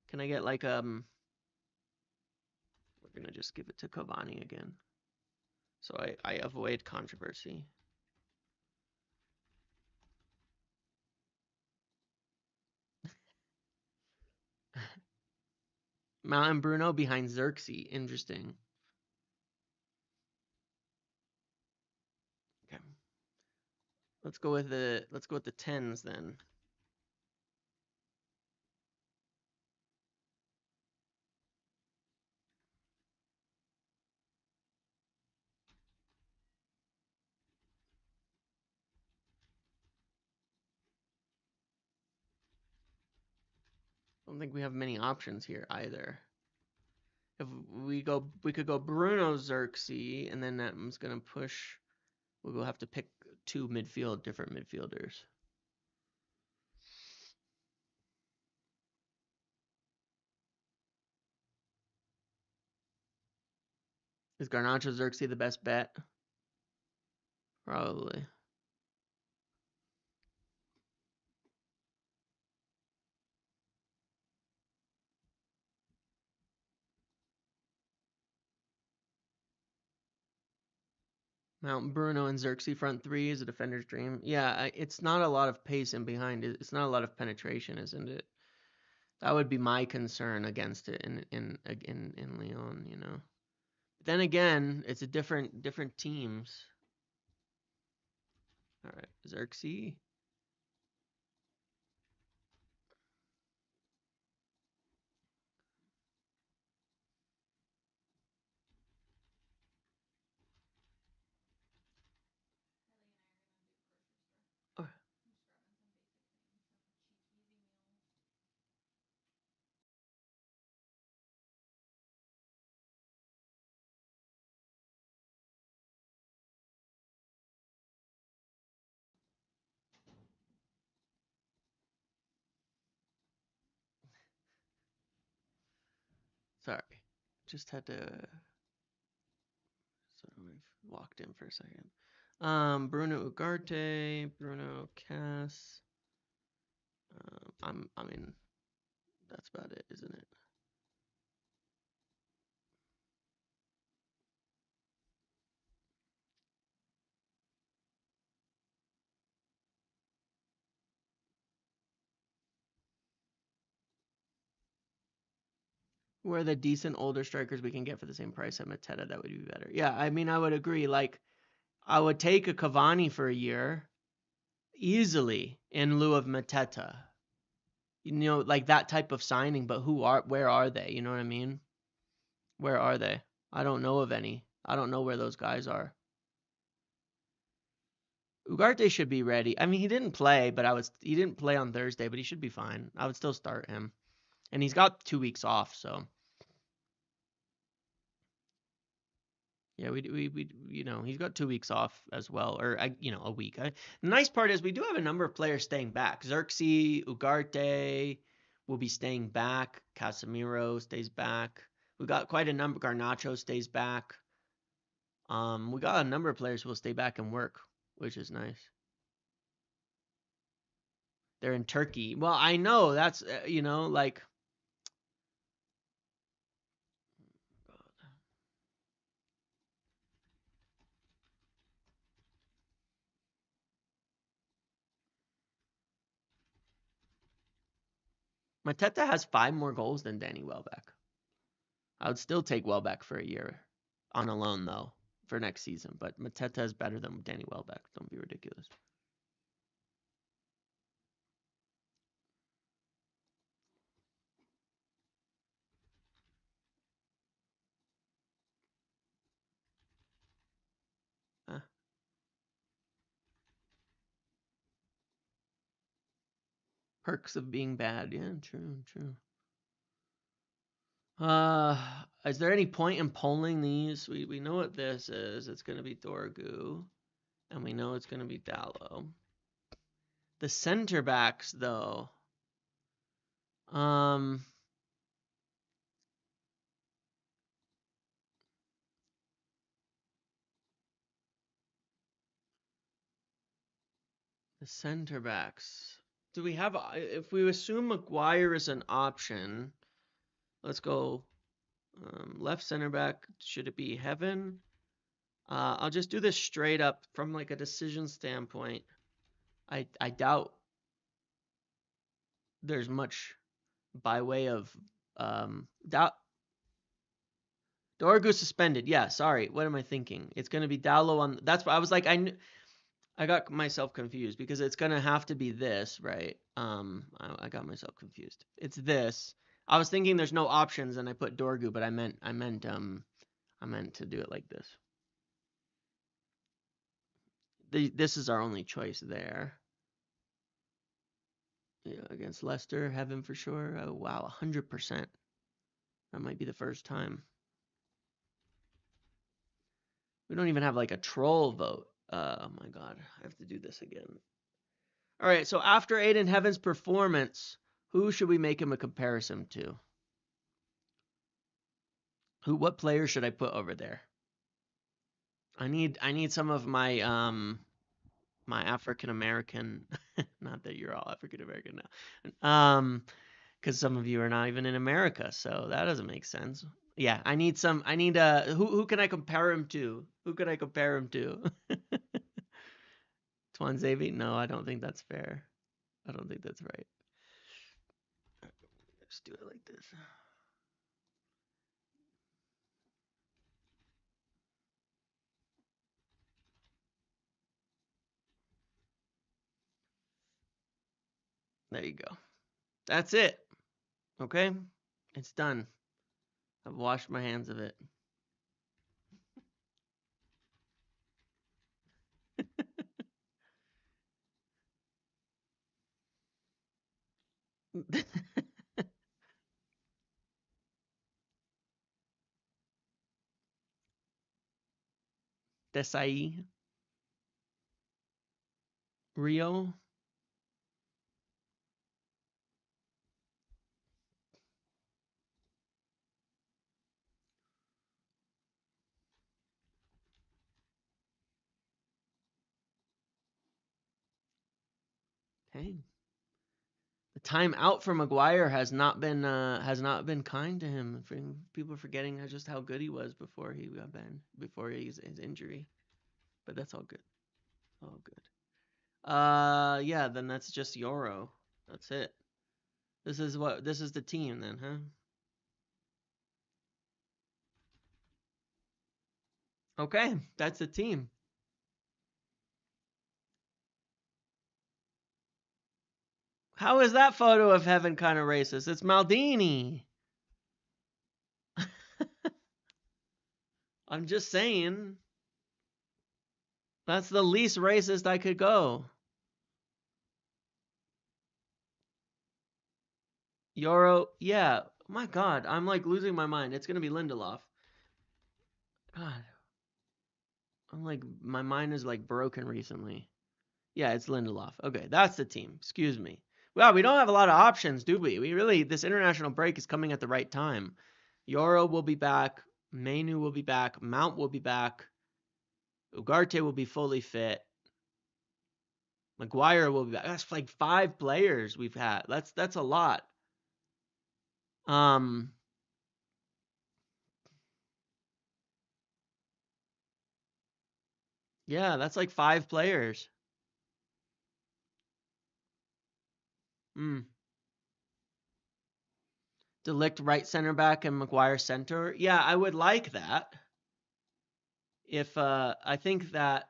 Can I get like we're gonna just give it to Cavani again. So I avoid controversy. Mount and Bruno behind Xerxes. Interesting. Okay. Let's go with the tens then. I don't think we have many options here either. If we could go Bruno Xerxes, and then that's gonna push. We'll have to pick two different midfielders. Is Garnacho Xerxes the best bet? Probably. Mount Bruno and Xerxes front three is a defender's dream. Yeah, it's not a lot of pace in behind. It's not a lot of penetration, isn't it? That would be my concern against it in Lyon, you know. But then again, it's a different teams. All right, Xerxes. Oh. Sorry, just had to sort of walked in for a second. Bruno Ugarte, Bruno Cass. I mean, that's about it, isn't it? Who are the decent older strikers we can get for the same price at Mateta that would be better? Yeah, I mean, I would agree. Like, I would take a Cavani for a year easily in lieu of Mateta. You know, like that type of signing, but where are they? You know what I mean? Where are they? I don't know of any. I don't know where those guys are. Ugarte should be ready. I mean, he didn't play, but he didn't play on Thursday, but he should be fine. I would still start him. And he's got 2 weeks off, so yeah, we you know, he's got 2 weeks off as well, or you know, a week. The nice part is we do have a number of players staying back. Xerxes, Ugarte will be staying back. Casemiro stays back. We got quite a number. Garnacho stays back. We got a number of players who will stay back and work, which is nice. They're in Turkey. Well, I know that's you know, like Mateta has 5 more goals than Danny Welbeck. I would still take Welbeck for a year on a loan though for next season, but Mateta is better than Danny Welbeck. Don't be ridiculous. Uh, Perks of being bad. Yeah, true, true. Is there any point in polling these? We know what this is. It's gonna be Dorgu, and we know it's gonna be Dallo. The center backs, though. Um, the center backs. Do we have, if we assume Maguire is an option, let's go left center back. Should it be Heaven? I'll just do this straight up from like a decision standpoint. I doubt there's much by way of doubt. Dorgu suspended. Yeah, sorry. What am I thinking? It's gonna be Dallo on. That's what I was like. I got myself confused because it's gonna have to be this, right? I got myself confused. It's this. I was thinking there's no options, and I put Dorgu, but I meant to do it like this. This is our only choice there. Yeah, against Leicester, Heaven for sure. Oh wow, 100%. That might be the first time. We don't even have like a troll vote. Oh my god, I have to do this again. All right, so after Aiden Heaven's performance, who should we make him a comparison to? What player should I put over there? I need some of my my African American, not that you're all African American now. Because some of you are not even in America, so that doesn't make sense. Yeah, I need who can I compare him to? Who can I compare him to? Twanzavi? No, I don't think that's fair. I don't think that's right. Let's do it like this. There you go. That's it. Okay? It's done. I've washed my hands of it. Desai. Rio. Hey. The time out for Maguire has not been kind to him. People are forgetting just how good he was before he got banned, before his injury. But that's all good. All good. Yeah, then that's just Euro. That's it. This is the team then, huh? Okay, that's the team. How is that photo of Heaven kind of racist? It's Maldini. I'm just saying. That's the least racist I could go. Euro, yeah. My God, I'm like losing my mind. It's gonna be Lindelof. God, I'm like my mind is like broken recently. Yeah, it's Lindelof. Okay, that's the team. Excuse me. Well, we don't have a lot of options, do we? We really this international break is coming at the right time. Euro will be back. Mainu will be back. Mount will be back. Ugarte will be fully fit. Maguire will be back. That's like 5 players we've had. That's a lot. Um, yeah, that's like 5 players. Hmm. Delict right center back and Maguire center. Yeah, I would like that. If I think that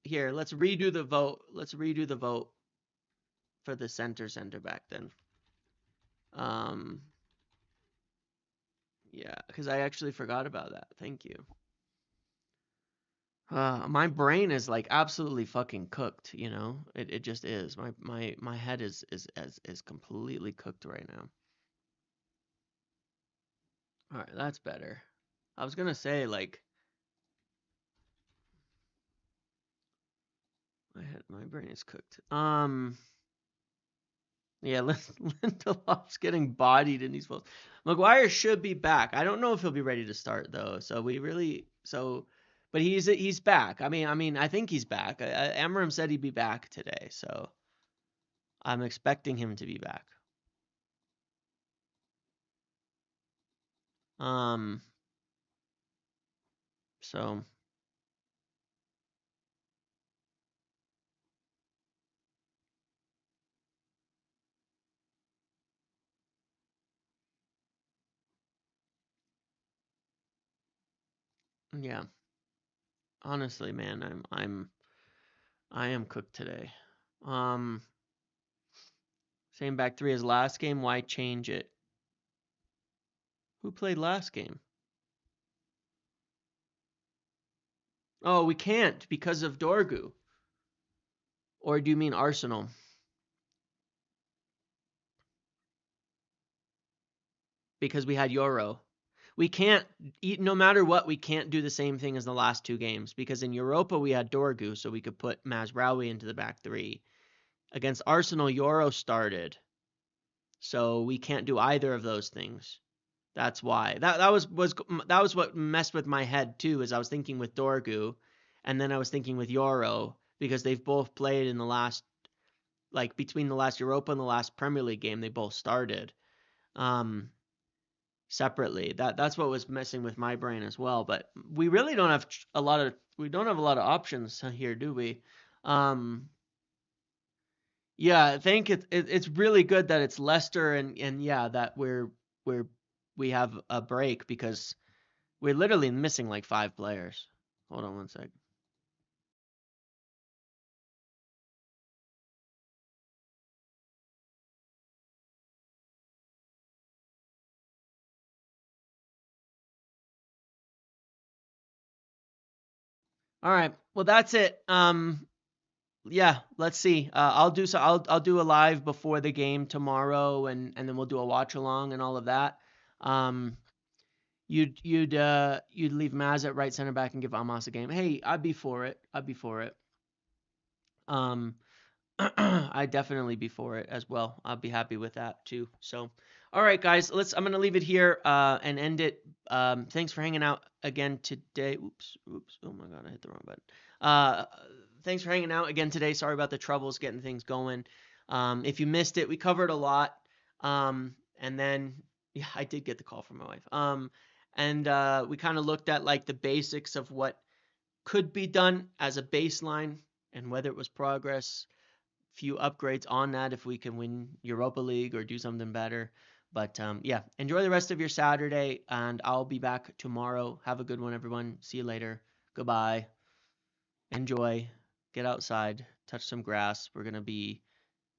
here, let's redo the vote. Let's redo the vote for the center back then. Yeah, because I actually forgot about that. Thank you. My brain is like absolutely fucking cooked, you know? It just is. My head is completely cooked right now. All right, that's better. I was gonna say like my brain is cooked. Yeah, Lindelof's getting bodied in these posts. Maguire should be back. I don't know if he'll be ready to start though. But he's back. I mean, I think he's back. Amarim said he'd be back today. So I'm expecting him to be back. Um, so yeah, honestly, man, I am cooked today. Um, same back three as last game. Why change it? Who played last game? Oh, we can't because of Dorgu. Or do you mean Arsenal? Because we had Euro. We can't, no matter what, we can't do the same thing as the last two games because in Europa we had Dorgu, so we could put Mazraoui into the back three. Against Arsenal, Euro started, so we can't do either of those things. That's why. That was what messed with my head too. Is I was thinking with Dorgu, and then I was thinking with Euro because they've both played in the last, like between the last Europa and the last Premier League game, they both started. Um, Separately. That's what was messing with my brain as well. But we really don't have a lot of options here, do we? Um, yeah, I think it's really good that it's Leicester and yeah that we're we have a break because we're literally missing like five players. Hold on one sec. All right. Well, that's it. Yeah, let's see. I'll do a live before the game tomorrow, and then we'll do a watch along and all of that. Um, you'd leave Maz at right center back and give Amos a game. Hey, I'd be for it. I'd be for it. Um, I'd definitely be for it as well. I'll be happy with that too. So, all right, guys, I'm gonna leave it here and end it. Thanks for hanging out again today. Oops. Oh my God, I hit the wrong button. Uh, Thanks for hanging out again today. Sorry about the troubles getting things going. If you missed it, we covered a lot. And then yeah, I did get the call from my wife. And we kind of looked at like the basics of what could be done as a baseline and whether it was progress, few upgrades on that if we can win Europa League or do something better. But yeah, enjoy the rest of your Saturday, and I'll be back tomorrow. Have a good one, everyone. See you later. Goodbye. Enjoy. Get outside. Touch some grass. We're going to be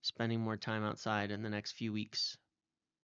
spending more time outside in the next few weeks.